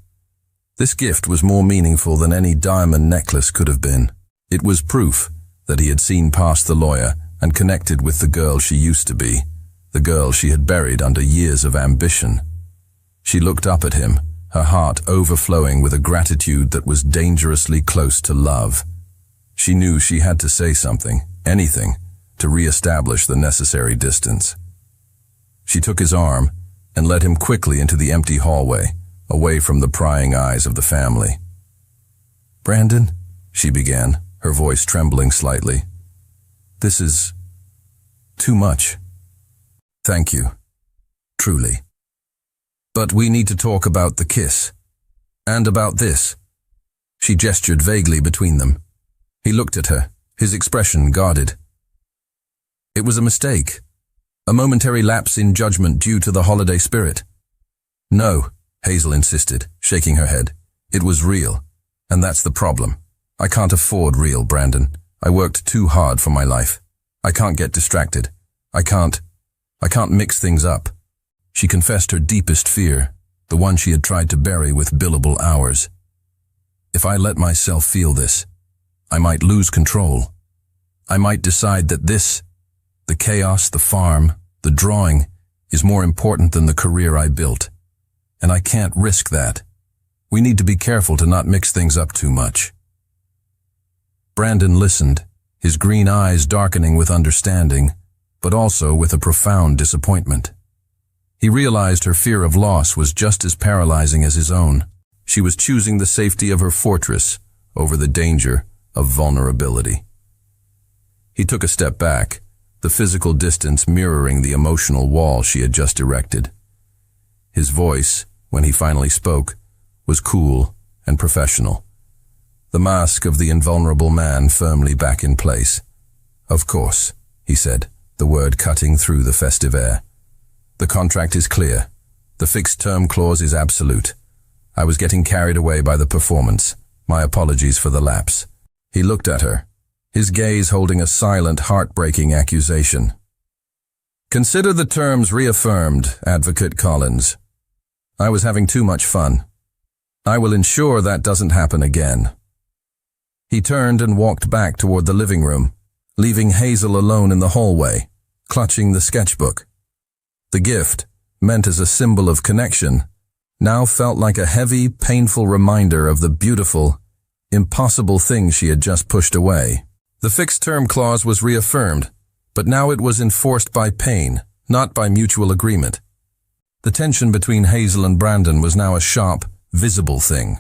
This gift was more meaningful than any diamond necklace could have been. It was proof that he had seen past the lawyer and connected with the girl she used to be, the girl she had buried under years of ambition. She looked up at him, her heart overflowing with a gratitude that was dangerously close to love. She knew she had to say something, anything, to re-establish the necessary distance. She took his arm and led him quickly into the empty hallway, away from the prying eyes of the family. "Brandon," she began, her voice trembling slightly. "This is too much. Thank you. Truly. But we need to talk about the kiss. And about this." She gestured vaguely between them. He looked at her, his expression guarded. "It was a mistake. A momentary lapse in judgment due to the holiday spirit." "No," Hazel insisted, shaking her head. "It was real. And that's the problem. I can't afford real, Brandon. I worked too hard for my life. I can't get distracted. I can't mix things up." She confessed her deepest fear, the one she had tried to bury with billable hours. "If I let myself feel this, I might lose control. I might decide that this, the chaos, the farm, the drawing, is more important than the career I built. And I can't risk that. We need to be careful to not mix things up too much." Brandon listened, his green eyes darkening with understanding, but also with a profound disappointment. He realized her fear of loss was just as paralyzing as his own. She was choosing the safety of her fortress over the danger of vulnerability. He took a step back, the physical distance mirroring the emotional wall she had just erected. His voice, when he finally spoke, was cool and professional, the mask of the invulnerable man firmly back in place. "Of course," he said, the word cutting through the festive air. "The contract is clear. The fixed-term clause is absolute. I was getting carried away by the performance. My apologies for the lapse." He looked at her, his gaze holding a silent, heartbreaking accusation. "Consider the terms reaffirmed, Advocate Collins. I was having too much fun. I will ensure that doesn't happen again." He turned and walked back toward the living room, leaving Hazel alone in the hallway, clutching the sketchbook. The gift, meant as a symbol of connection, now felt like a heavy, painful reminder of the beautiful, impossible thing she had just pushed away. The fixed-term clause was reaffirmed, but now it was enforced by pain, not by mutual agreement. The tension between Hazel and Brandon was now a sharp, visible thing.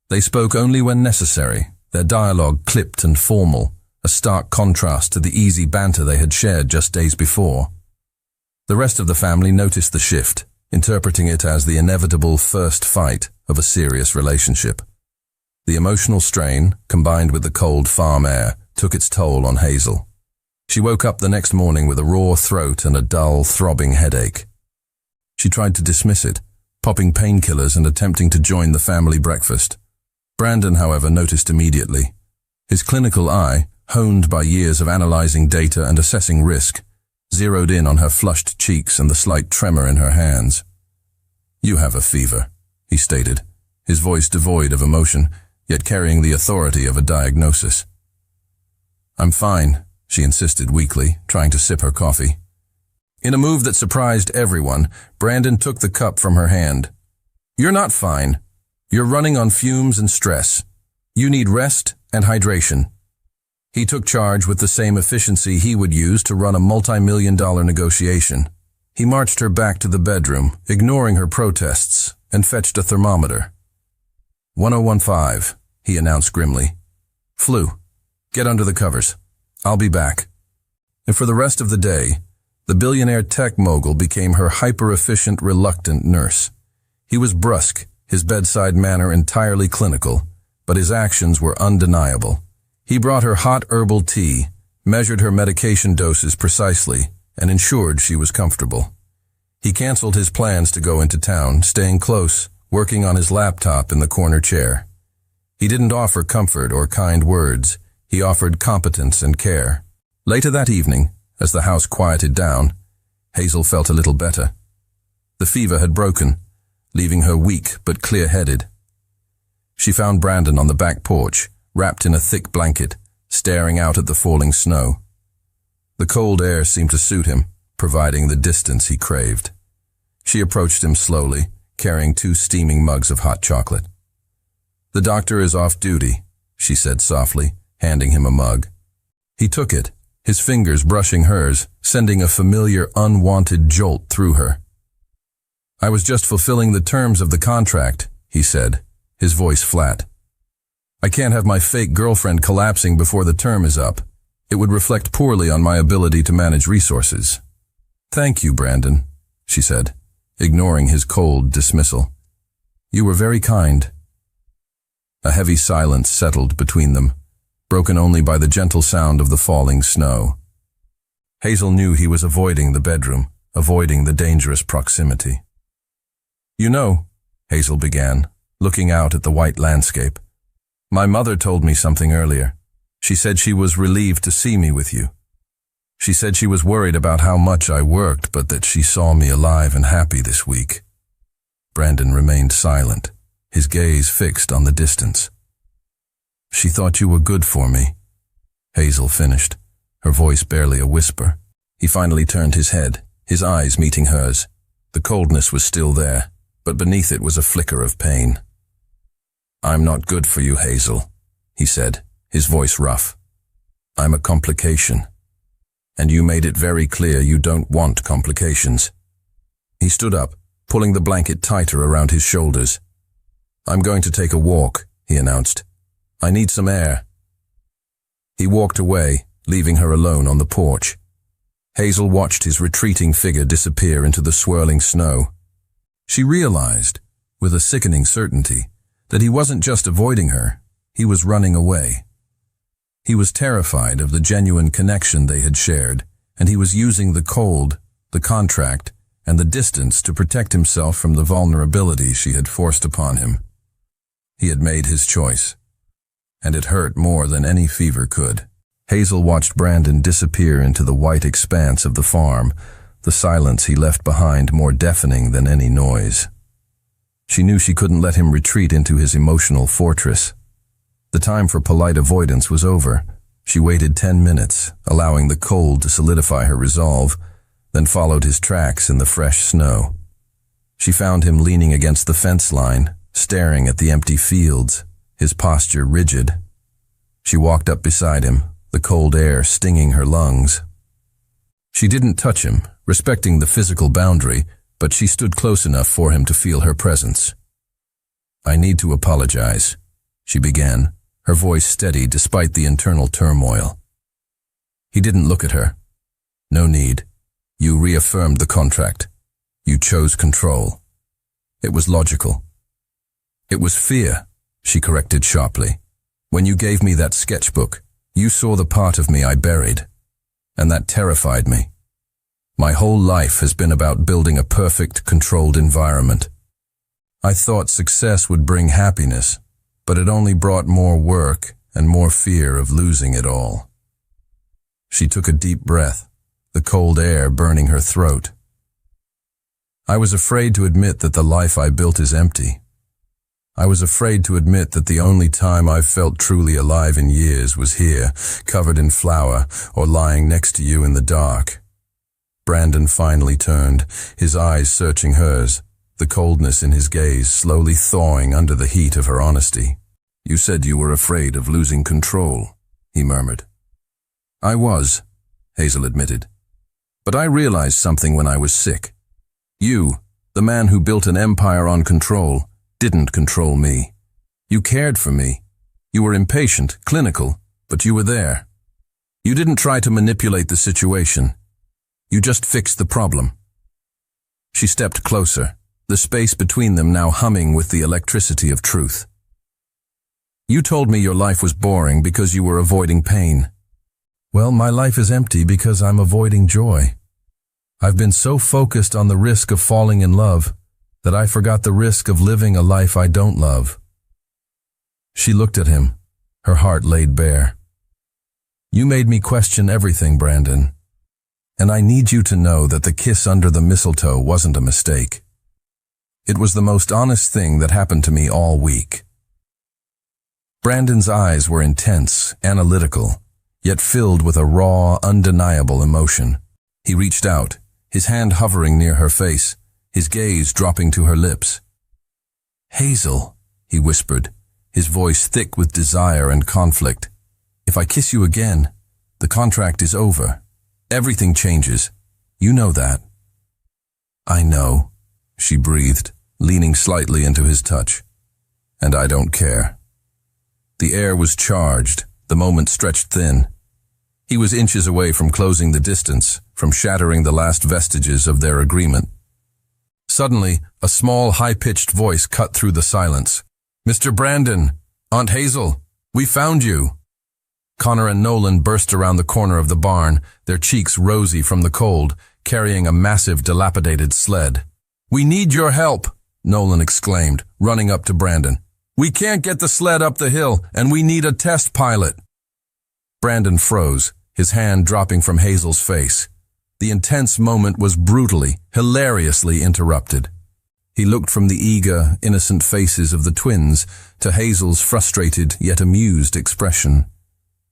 They spoke only when necessary, their dialogue clipped and formal, a stark contrast to the easy banter they had shared just days before. The rest of the family noticed the shift, interpreting it as the inevitable first fight of a serious relationship. The emotional strain, combined with the cold farm air, took its toll on Hazel. She woke up the next morning with a raw throat and a dull, throbbing headache. She tried to dismiss it, popping painkillers and attempting to join the family breakfast. Brandon, however, noticed immediately. His clinical eye, honed by years of analyzing data and assessing risk, zeroed in on her flushed cheeks and the slight tremor in her hands. "You have a fever," he stated, his voice devoid of emotion, yet carrying the authority of a diagnosis. "I'm fine," she insisted weakly, trying to sip her coffee. In a move that surprised everyone, Brandon took the cup from her hand. "You're not fine. You're running on fumes and stress. You need rest and hydration." He took charge with the same efficiency he would use to run a multi-million-dollar negotiation. He marched her back to the bedroom, ignoring her protests, and fetched a thermometer. 1015, he announced grimly. Flu. Get under the covers. I'll be back. And for the rest of the day, the billionaire tech mogul became her hyper-efficient, reluctant nurse. He was brusque, his bedside manner entirely clinical, but his actions were undeniable. He brought her hot herbal tea, measured her medication doses precisely, and ensured she was comfortable. He canceled his plans to go into town, staying close, working on his laptop in the corner chair. He didn't offer comfort or kind words. He offered competence and care. Later that evening, as the house quieted down, Hazel felt a little better. The fever had broken, leaving her weak but clear-headed. She found Brandon on the back porch, wrapped in a thick blanket, staring out at the falling snow. The cold air seemed to suit him, providing the distance he craved. She approached him slowly, carrying 2 steaming mugs of hot chocolate. "The doctor is off duty," she said softly, handing him a mug. He took it, his fingers brushing hers, sending a familiar, unwanted jolt through her. "I was just fulfilling the terms of the contract," he said, his voice flat. "I can't have my fake girlfriend collapsing before the term is up. It would reflect poorly on my ability to manage resources." "Thank you, Brandon," she said, ignoring his cold dismissal. "You were very kind." A heavy silence settled between them, broken only by the gentle sound of the falling snow. Hazel knew he was avoiding the bedroom, avoiding the dangerous proximity. "You know," Hazel began, looking out at the white landscape, "my mother told me something earlier. She said she was relieved to see me with you. She said she was worried about how much I worked, but that she saw me alive and happy this week." Brandon remained silent, his gaze fixed on the distance. "She thought you were good for me," Hazel finished, her voice barely a whisper. He finally turned his head, his eyes meeting hers. The coldness was still there, but beneath it was a flicker of pain. "I'm not good for you, Hazel," he said, his voice rough. "I'm a complication. And you made it very clear you don't want complications." He stood up, pulling the blanket tighter around his shoulders. "I'm going to take a walk," he announced. "I need some air." He walked away, leaving her alone on the porch. Hazel watched his retreating figure disappear into the swirling snow. She realized, with a sickening certainty, that he wasn't just avoiding her, he was running away. He was terrified of the genuine connection they had shared, and he was using the cold, the contract, and the distance to protect himself from the vulnerability she had forced upon him. He had made his choice, and it hurt more than any fever could. Hazel watched Brandon disappear into the white expanse of the farm, the silence he left behind more deafening than any noise. She knew she couldn't let him retreat into his emotional fortress. The time for polite avoidance was over. She waited 10 minutes, allowing the cold to solidify her resolve, then followed his tracks in the fresh snow. She found him leaning against the fence line, staring at the empty fields, his posture rigid. She walked up beside him, the cold air stinging her lungs. She didn't touch him, respecting the physical boundary, but she stood close enough for him to feel her presence. "I need to apologize," she began, her voice steady despite the internal turmoil. He didn't look at her. "No need. You reaffirmed the contract. You chose control. It was logical." "It was fear," she corrected sharply. "When you gave me that sketchbook, you saw the part of me I buried, and that terrified me. My whole life has been about building a perfect, controlled environment. I thought success would bring happiness, but it only brought more work and more fear of losing it all." She took a deep breath, the cold air burning her throat. "I was afraid to admit that the life I built is empty. I was afraid to admit that the only time I've felt truly alive in years was here, covered in flour, or lying next to you in the dark." Brandon finally turned, his eyes searching hers, the coldness in his gaze slowly thawing under the heat of her honesty. "You said you were afraid of losing control," he murmured. "I was," Hazel admitted. "But I realized something when I was sick. You, The man who built an empire on control didn't control me. You cared for me. You were impatient, clinical, but you were there. You didn't try to manipulate the situation. You just fixed the problem. She stepped closer, the space between them now humming with the electricity of truth. You told me your life was boring because you were avoiding pain. Well, my life is empty because I'm avoiding joy. I've been so focused on the risk of falling in love that I forgot the risk of living a life I don't love. She looked at him, her heart laid bare. You made me question everything, Brandon. And I need you to know that the kiss under the mistletoe wasn't a mistake. It was the most honest thing that happened to me all week. Brandon's eyes were intense, analytical, yet filled with a raw, undeniable emotion. He reached out, his hand hovering near her face, his gaze dropping to her lips. Hazel, he whispered, his voice thick with desire and conflict. If I kiss you again, the contract is over. Everything changes. You know that. I know, she breathed, leaning slightly into his touch. And I don't care. The air was charged, the moment stretched thin. He was inches away from closing the distance, from shattering the last vestiges of their agreement. Suddenly, a small, high-pitched voice cut through the silence. Mr. Brandon, Aunt Hazel, we found you. Connor and Nolan burst around the corner of the barn, their cheeks rosy from the cold, carrying a massive, dilapidated sled. We need your help, Nolan exclaimed, running up to Brandon. We can't get the sled up the hill, and we need a test pilot. Brandon froze, his hand dropping from Hazel's face. The intense moment was brutally, hilariously interrupted. He looked from the eager, innocent faces of the twins to Hazel's frustrated yet amused expression.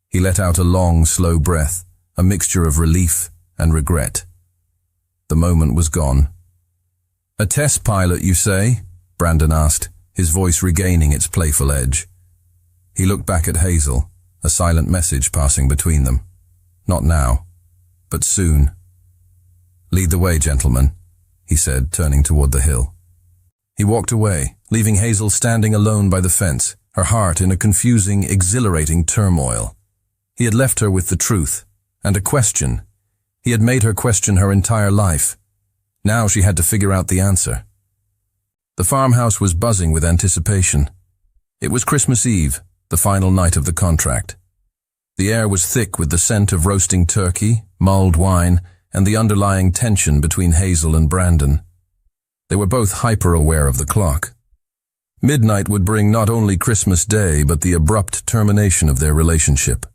He let out a long, slow breath, a mixture of relief and regret. The moment was gone. A test pilot, you say? Brandon asked, his voice regaining its playful edge. He looked back at Hazel, a silent message passing between them. Not now, but soon. Lead the way, gentlemen, he said, turning toward the hill. He walked away, leaving Hazel standing alone by the fence, her heart in a confusing, exhilarating turmoil. He had left her with the truth, and a question. He had made her question her entire life. Now she had to figure out the answer. The farmhouse was buzzing with anticipation. It was Christmas Eve, the final night of the contract. The air was thick with the scent of roasting turkey, mulled wine, and the underlying tension between Hazel and Brandon. They were both hyper-aware of the clock. Midnight would bring not only Christmas Day, but the abrupt termination of their relationship.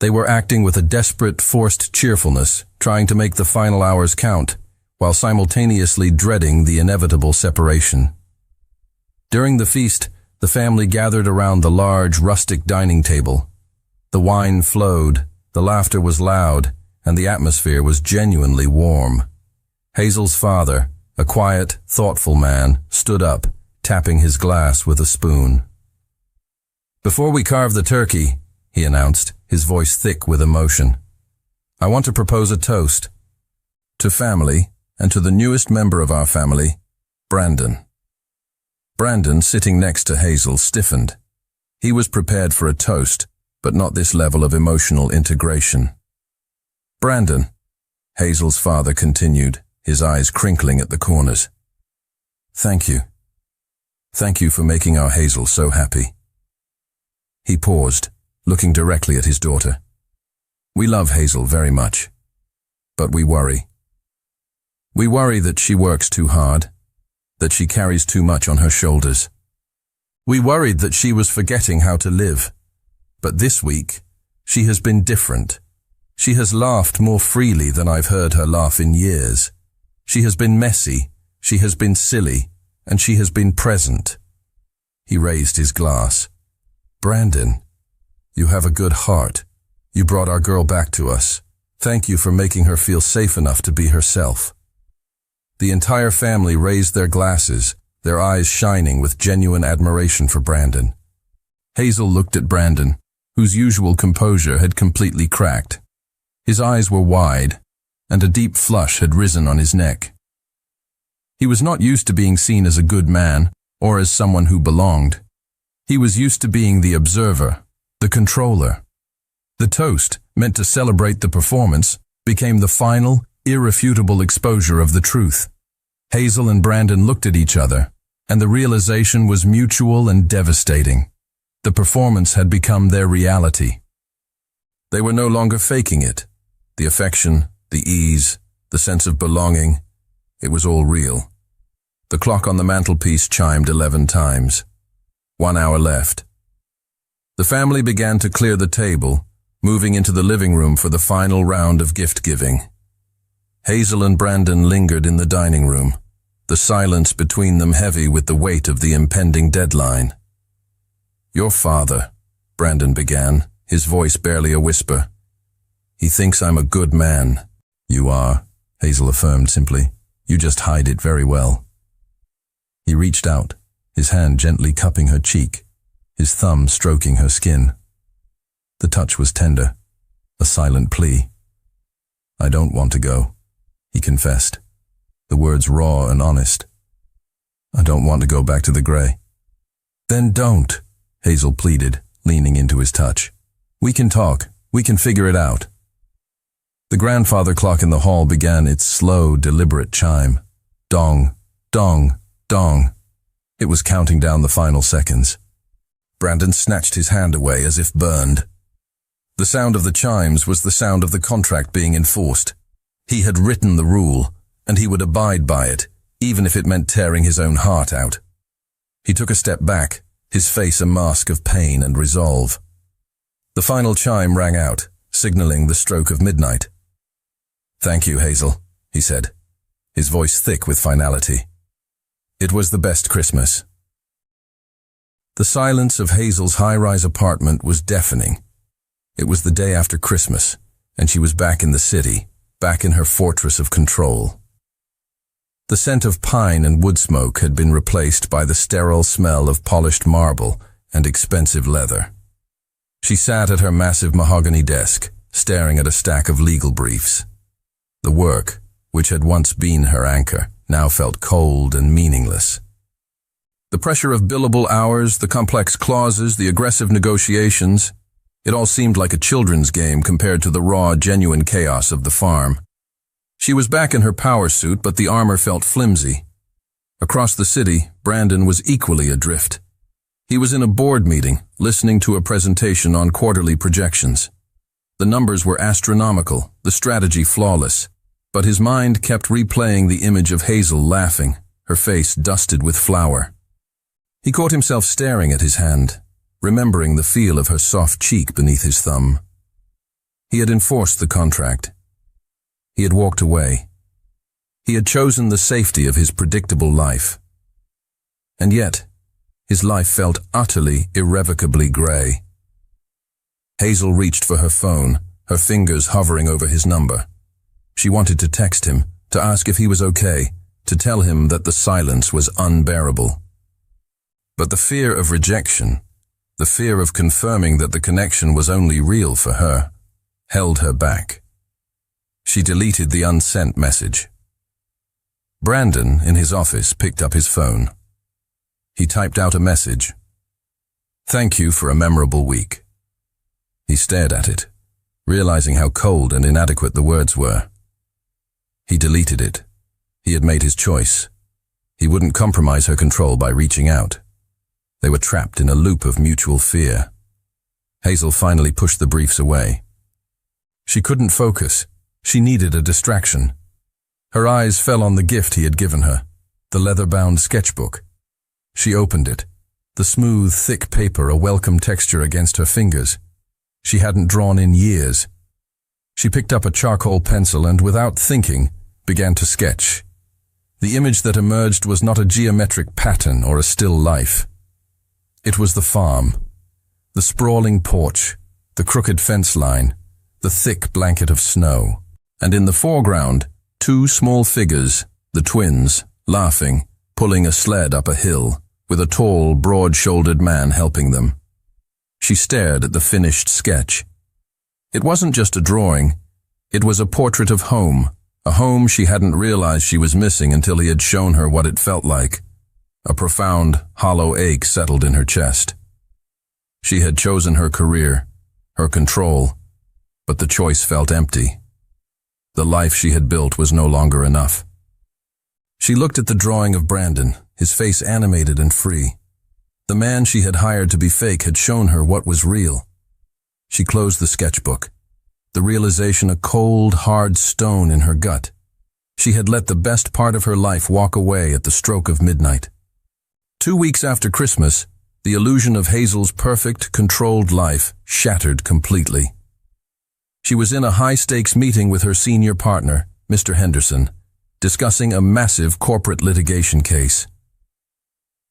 They were acting with a desperate, forced cheerfulness, trying to make the final hours count, while simultaneously dreading the inevitable separation. During the feast, the family gathered around the large, rustic dining table. The wine flowed, the laughter was loud, and the atmosphere was genuinely warm. Hazel's father, a quiet, thoughtful man, stood up, tapping his glass with a spoon. Before we carve the turkey, he announced, his voice thick with emotion, I want to propose a toast. To family, and to the newest member of our family, Brandon. Brandon, sitting next to Hazel, stiffened. He was prepared for a toast, but not this level of emotional integration. Brandon, Hazel's father continued, his eyes crinkling at the corners. Thank you. Thank you for making our Hazel so happy. He paused, looking directly at his daughter. We love Hazel very much, but we worry. We worry that she works too hard, that she carries too much on her shoulders. We worried that she was forgetting how to live. But this week, she has been different. She has laughed more freely than I've heard her laugh in years. She has been messy, she has been silly, and she has been present. He raised his glass. Brandon, you have a good heart. You brought our girl back to us. Thank you for making her feel safe enough to be herself. The entire family raised their glasses, their eyes shining with genuine admiration for Brandon. Hazel looked at Brandon, whose usual composure had completely cracked. His eyes were wide, and a deep flush had risen on his neck. He was not used to being seen as a good man or as someone who belonged. He was used to being the observer, the controller. The toast, meant to celebrate the performance, became the final, irrefutable exposure of the truth. Hazel and Brandon looked at each other, and the realization was mutual and devastating. The performance had become their reality. They were no longer faking it. The affection, the ease, the sense of belonging, it was all real. The clock on the mantelpiece chimed 11 times. 1 hour left. The family began to clear the table, moving into the living room for the final round of gift-giving. Hazel and Brandon lingered in the dining room, the silence between them heavy with the weight of the impending deadline. "Your father," Brandon began, his voice barely a whisper. "He thinks I'm a good man." "You are," Hazel affirmed simply. "You just hide it very well." He reached out, his hand gently cupping her cheek, his thumb stroking her skin. The touch was tender, a silent plea. "I don't want to go," he confessed, the words raw and honest. "I don't want to go back to the gray." "Then don't," Hazel pleaded, leaning into his touch. "We can talk. We can figure it out." The grandfather clock in the hall began its slow, deliberate chime. Dong, dong, dong. It was counting down the final seconds. Brandon snatched his hand away as if burned. The sound of the chimes was the sound of the contract being enforced. He had written the rule, and he would abide by it, even if it meant tearing his own heart out. He took a step back, his face a mask of pain and resolve. The final chime rang out, signaling the stroke of midnight. "Thank you, Hazel," he said, his voice thick with finality. It was the best Christmas. The silence of Hazel's high-rise apartment was deafening. It was the day after Christmas, and she was back in the city, back in her fortress of control. The scent of pine and wood smoke had been replaced by the sterile smell of polished marble and expensive leather. She sat at her massive mahogany desk, staring at a stack of legal briefs. The work, which had once been her anchor, now felt cold and meaningless. The pressure of billable hours, the complex clauses, the aggressive negotiations, it all seemed like a children's game compared to the raw, genuine chaos of the farm. She was back in her power suit, but the armor felt flimsy. Across the city, Brandon was equally adrift. He was in a board meeting, listening to a presentation on quarterly projections. The numbers were astronomical, the strategy flawless, but his mind kept replaying the image of Hazel laughing, her face dusted with flour. He caught himself staring at his hand, remembering the feel of her soft cheek beneath his thumb. He had enforced the contract. He had walked away. He had chosen the safety of his predictable life. And yet, his life felt utterly, irrevocably gray. Hazel reached for her phone, her fingers hovering over his number. She wanted to text him, to ask if he was okay, to tell him that the silence was unbearable. But the fear of rejection, the fear of confirming that the connection was only real for her, held her back. She deleted the unsent message. Brandon, in his office, picked up his phone. He typed out a message. "Thank you for a memorable week." He stared at it, realizing how cold and inadequate the words were. He deleted it. He had made his choice. He wouldn't compromise her control by reaching out. They were trapped in a loop of mutual fear. Hazel finally pushed the briefs away. She couldn't focus. She needed a distraction. Her eyes fell on the gift he had given her, the leather-bound sketchbook. She opened it, the smooth, thick paper a welcome texture against her fingers. She hadn't drawn in years. She picked up a charcoal pencil and, without thinking, began to sketch. The image that emerged was not a geometric pattern or a still life. It was the farm, the sprawling porch, the crooked fence line, the thick blanket of snow, and in the foreground, two small figures, the twins, laughing, pulling a sled up a hill, with a tall, broad-shouldered man helping them. She stared at the finished sketch. It wasn't just a drawing. It was a portrait of home, A home she hadn't realized she was missing until he had shown her what it felt like. A profound, hollow ache settled in her chest. She had chosen her career, her control, but the choice felt empty. The life she had built was no longer enough. She looked at the drawing of Brandon, his face animated and free. The man she had hired to be fake had shown her what was real. She closed the sketchbook, the realization a cold, hard stone in her gut. She had let the best part of her life walk away at the stroke of midnight. 2 weeks after Christmas, the illusion of Hazel's perfect, controlled life shattered completely. She was in a high-stakes meeting with her senior partner, Mr. Henderson, discussing a massive corporate litigation case.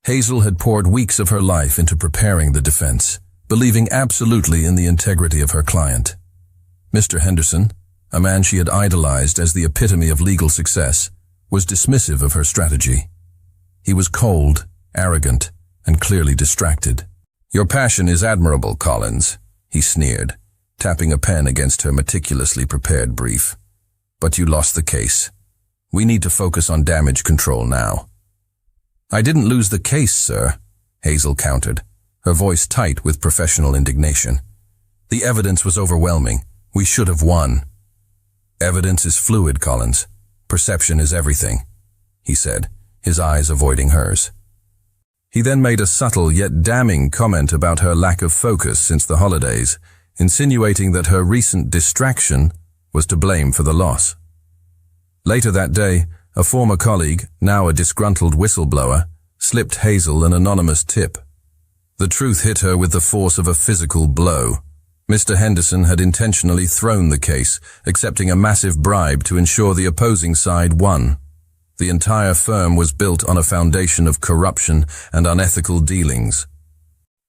Hazel had poured weeks of her life into preparing the defense, believing absolutely in the integrity of her client. Mr. Henderson, a man she had idolized as the epitome of legal success, was dismissive of her strategy. He was cold, arrogant, and clearly distracted. "Your passion is admirable, Collins," he sneered, tapping a pen against her meticulously prepared brief. "But you lost the case. We need to focus on damage control now." "I didn't lose the case, sir," Hazel countered, her voice tight with professional indignation. "The evidence was overwhelming. We should have won." "Evidence is fluid, Collins. Perception is everything," he said, his eyes avoiding hers. He then made a subtle yet damning comment about her lack of focus since the holidays, insinuating that her recent distraction was to blame for the loss. Later that day, a former colleague, now a disgruntled whistleblower, slipped Hazel an anonymous tip. The truth hit her with the force of a physical blow. Mr. Henderson had intentionally thrown the case, accepting a massive bribe to ensure the opposing side won. The entire firm was built on a foundation of corruption and unethical dealings.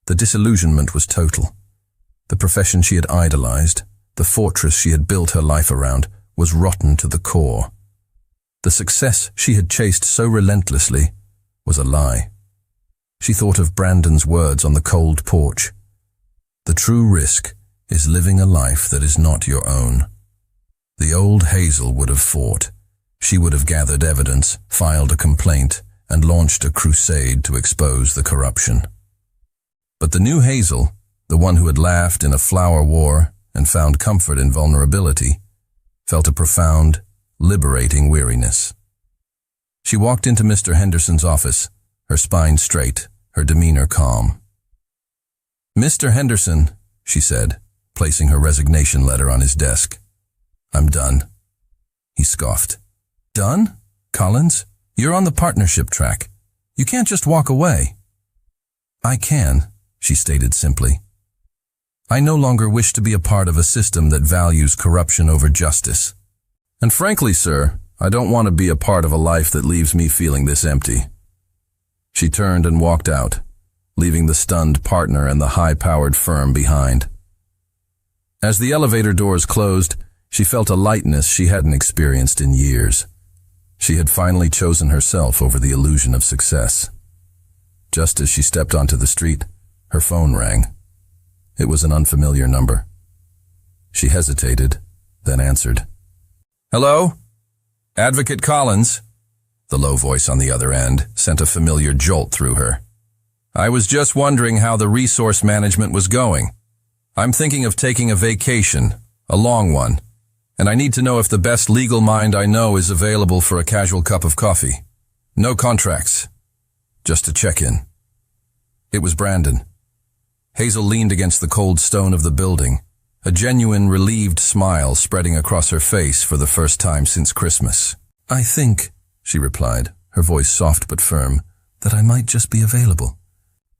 The disillusionment was total. The profession she had idolized, the fortress she had built her life around, was rotten to the core. The success she had chased so relentlessly was a lie. She thought of Brandon's words on the cold porch. "The true risk is living a life that is not your own." The old Hazel would have fought. She would have gathered evidence, filed a complaint, and launched a crusade to expose the corruption. But the new Hazel, the one who had laughed in a flower war and found comfort in vulnerability, felt a profound, liberating weariness. She walked into Mr. Henderson's office, her spine straight, her demeanor calm. "Mr. Henderson," she said, placing her resignation letter on his desk. "I'm done." He scoffed. "Done? Collins, you're on the partnership track. You can't just walk away." "I can," she stated simply. "I no longer wish to be a part of a system that values corruption over justice. And frankly, sir, I don't want to be a part of a life that leaves me feeling this empty." She turned and walked out, leaving the stunned partner and the high-powered firm behind. As the elevator doors closed, she felt a lightness she hadn't experienced in years. She had finally chosen herself over the illusion of success. Just as she stepped onto the street, her phone rang. It was an unfamiliar number. She hesitated, then answered. "Hello? Advocate Collins?" The low voice on the other end sent a familiar jolt through her. "I was just wondering how the resource management was going. I'm thinking of taking a vacation, a long one, and I need to know if the best legal mind I know is available for a casual cup of coffee. No contracts. Just to check in." It was Brandon. Hazel leaned against the cold stone of the building, a genuine relieved smile spreading across her face for the first time since Christmas. "I think," she replied, her voice soft but firm, "that I might just be available."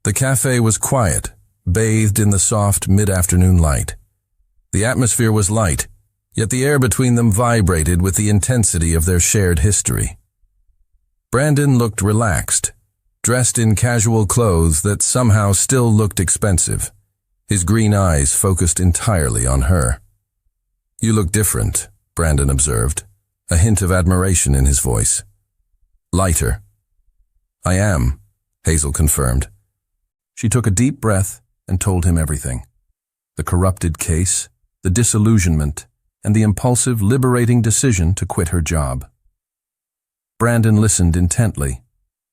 The cafe was quiet, bathed in the soft mid-afternoon light. The atmosphere was light, yet the air between them vibrated with the intensity of their shared history. Brandon looked relaxed, dressed in casual clothes that somehow still looked expensive, his green eyes focused entirely on her. "You look different," Brandon observed, a hint of admiration in his voice. "Lighter." "I am," Hazel confirmed. She took a deep breath and told him everything. The corrupted case, the disillusionment, and the impulsive, liberating decision to quit her job. Brandon listened intently,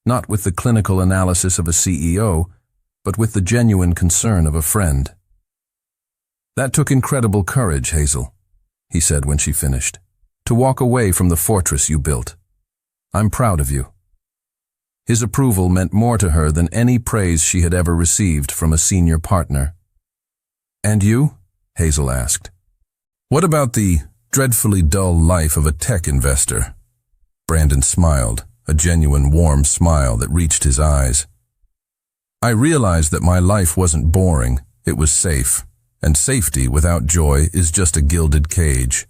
not with the clinical analysis of a CEO, but with the genuine concern of a friend. "That took incredible courage, Hazel," he said when she finished, "to walk away from the fortress you built. I'm proud of you." His approval meant more to her than any praise she had ever received from a senior partner. "And you?" Hazel asked. "What about the dreadfully dull life of a tech investor?" Brandon smiled, a genuine warm smile that reached his eyes. "I realized that my life wasn't boring, it was safe, and safety without joy is just a gilded cage.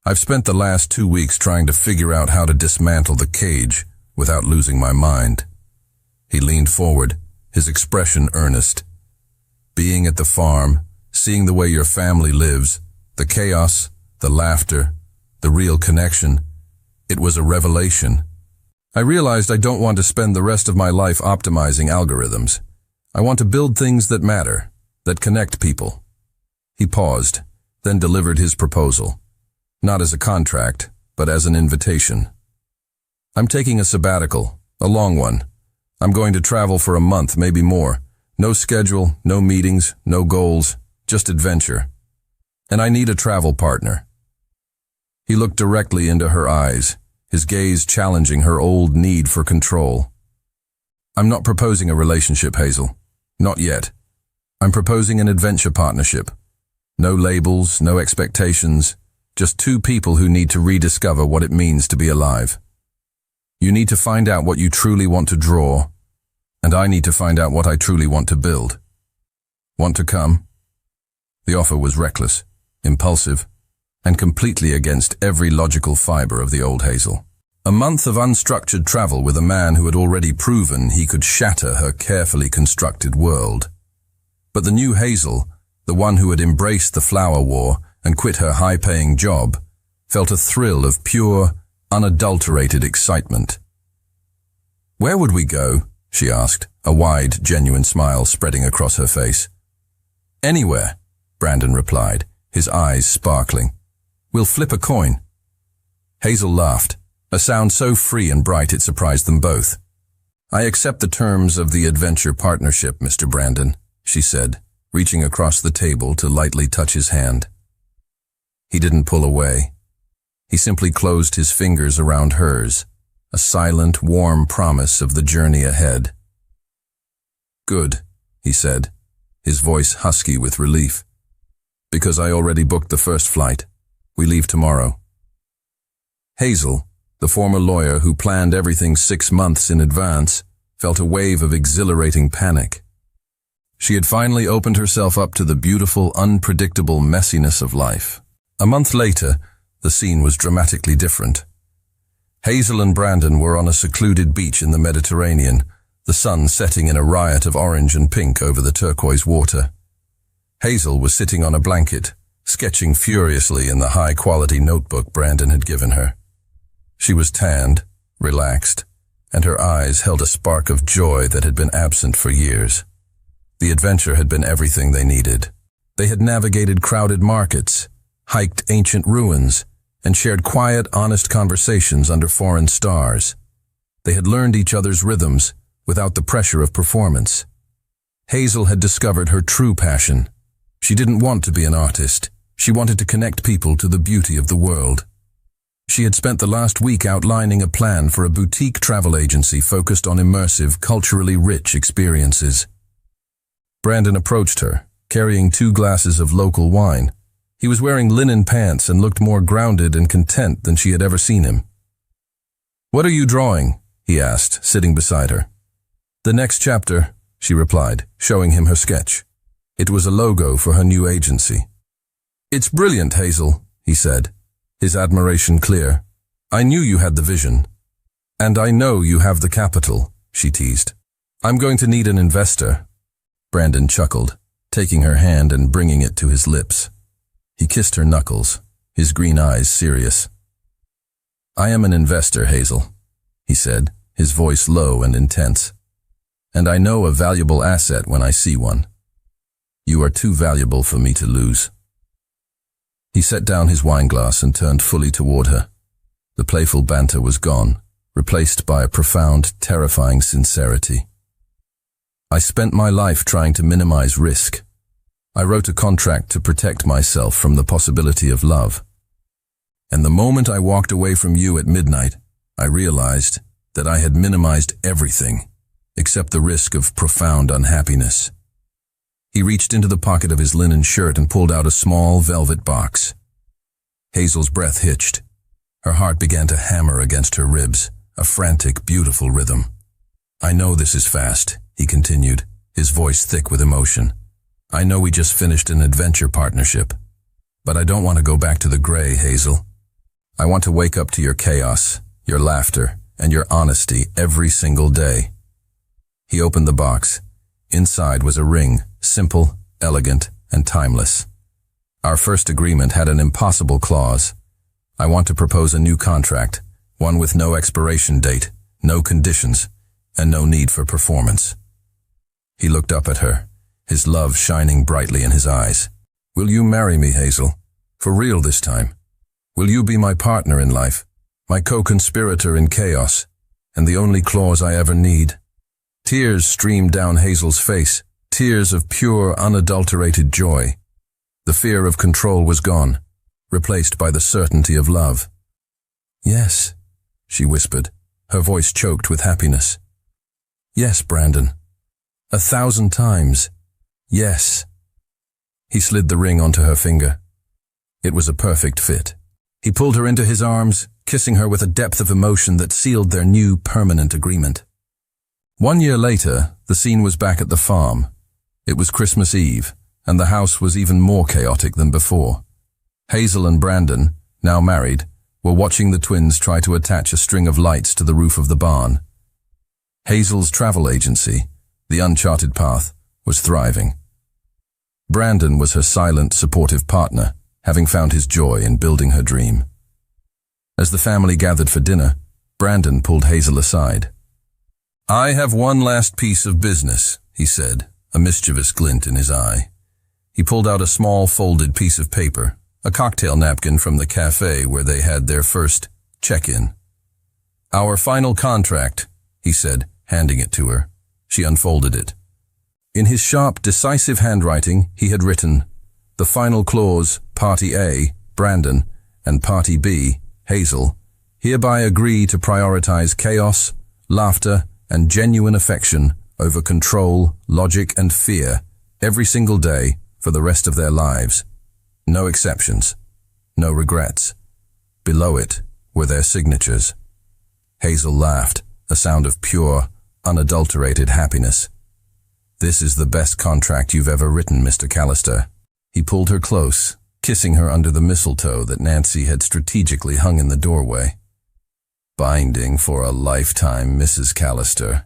I've spent the last 2 weeks trying to figure out how to dismantle the cage without losing my mind." He leaned forward, his expression earnest. "Being at the farm, seeing the way your family lives, the chaos, the laughter, the real connection, it was a revelation. I realized I don't want to spend the rest of my life optimizing algorithms. I want to build things that matter, that connect people." He paused, then delivered his proposal, not as a contract, but as an invitation. "I'm taking a sabbatical, a long one. I'm going to travel for a month, maybe more. No schedule, no meetings, no goals, just adventure. And I need a travel partner." He looked directly into her eyes, his gaze challenging her old need for control. "I'm not proposing a relationship, Hazel. Not yet. I'm proposing an adventure partnership. No labels, no expectations, just two people who need to rediscover what it means to be alive. You need to find out what you truly want to draw, and I need to find out what I truly want to build. Want to come?" The offer was reckless, impulsive, and completely against every logical fiber of the old Hazel. A month of unstructured travel with a man who had already proven he could shatter her carefully constructed world. But the new Hazel, the one who had embraced the flower war and quit her high-paying job, felt a thrill of pure, unadulterated excitement. "Where would we go?" she asked, a wide, genuine smile spreading across her face. "Anywhere," Brandon replied, his eyes sparkling. "We'll flip a coin." Hazel laughed, a sound so free and bright it surprised them both. "I accept the terms of the adventure partnership, Mr. Brandon," she said, reaching across the table to lightly touch his hand. He didn't pull away. He simply closed his fingers around hers, a silent, warm promise of the journey ahead. "Good," he said, his voice husky with relief. "Because I already booked the first flight. We leave tomorrow." Hazel, the former lawyer who planned everything 6 months in advance, felt a wave of exhilarating panic. She had finally opened herself up to the beautiful, unpredictable messiness of life. A month later, the scene was dramatically different. Hazel and Brandon were on a secluded beach in the Mediterranean, the sun setting in a riot of orange and pink over the turquoise water. Hazel was sitting on a blanket, sketching furiously in the high-quality notebook Brandon had given her. She was tanned, relaxed, and her eyes held a spark of joy that had been absent for years. The adventure had been everything they needed. They had navigated crowded markets, hiked ancient ruins, and shared quiet, honest conversations under foreign stars. They had learned each other's rhythms without the pressure of performance. Hazel had discovered her true passion. She didn't want to be an artist. She wanted to connect people to the beauty of the world. She had spent the last week outlining a plan for a boutique travel agency focused on immersive, culturally rich experiences. Brandon approached her, carrying 2 glasses of local wine. He was wearing linen pants and looked more grounded and content than she had ever seen him. "What are you drawing?" he asked, sitting beside her. "The next chapter," she replied, showing him her sketch. It was a logo for her new agency. "It's brilliant, Hazel," he said, his admiration clear. "I knew you had the vision. And I know you have the capital," she teased. "I'm going to need an investor." Brandon chuckled, taking her hand and bringing it to his lips. He kissed her knuckles, his green eyes serious. "I am an investor, Hazel," he said, his voice low and intense. "And I know a valuable asset when I see one. You are too valuable for me to lose." He set down his wineglass and turned fully toward her. The playful banter was gone, replaced by a profound, terrifying sincerity. I spent my life trying to minimize risk. I wrote a contract to protect myself from the possibility of love. And the moment I walked away from you at midnight, I realized that I had minimized everything, except the risk of profound unhappiness. He reached into the pocket of his linen shirt and pulled out a small velvet box. Hazel's breath hitched. Her heart began to hammer against her ribs, a frantic, beautiful rhythm. I know this is fast, he continued, his voice thick with emotion. I know we just finished an adventure partnership. But I don't want to go back to the gray, Hazel. I want to wake up to your chaos, your laughter, and your honesty every single day. He opened the box. Inside was a ring, simple, elegant, and timeless. Our first agreement had an impossible clause. I want to propose a new contract, one with no expiration date, no conditions, and no need for performance. He looked up at her, his love shining brightly in his eyes. Will you marry me, Hazel? For real this time? Will you be my partner in life, my co-conspirator in chaos, and the only clause I ever need? Tears streamed down Hazel's face, tears of pure, unadulterated joy. The fear of control was gone, replaced by the certainty of love. Yes, she whispered, her voice choked with happiness. Yes, Brandon. 1,000 times. Yes. He slid the ring onto her finger. It was a perfect fit. He pulled her into his arms, kissing her with a depth of emotion that sealed their new permanent agreement. 1 year later, the scene was back at the farm. It was Christmas Eve, and the house was even more chaotic than before. Hazel and Brandon, now married, were watching the twins try to attach a string of lights to the roof of the barn. Hazel's travel agency, The Uncharted Path, was thriving. Brandon was her silent, supportive partner, having found his joy in building her dream. As the family gathered for dinner, Brandon pulled Hazel aside. I have one last piece of business, he said, a mischievous glint in his eye. He pulled out a small folded piece of paper, a cocktail napkin from the cafe where they had their first check-in. Our final contract, he said, handing it to her. She unfolded it. In his sharp, decisive handwriting, he had written, the final clause, Party A, Brandon, and Party B, Hazel, hereby agree to prioritize chaos, laughter, and genuine affection over control, logic, and fear every single day for the rest of their lives. No exceptions. No regrets. Below it were their signatures. Hazel laughed, a sound of pure, unadulterated happiness. This is the best contract you've ever written, Mr. Callister. He pulled her close, kissing her under the mistletoe that Nancy had strategically hung in the doorway. Binding for a lifetime, Mrs. Callister.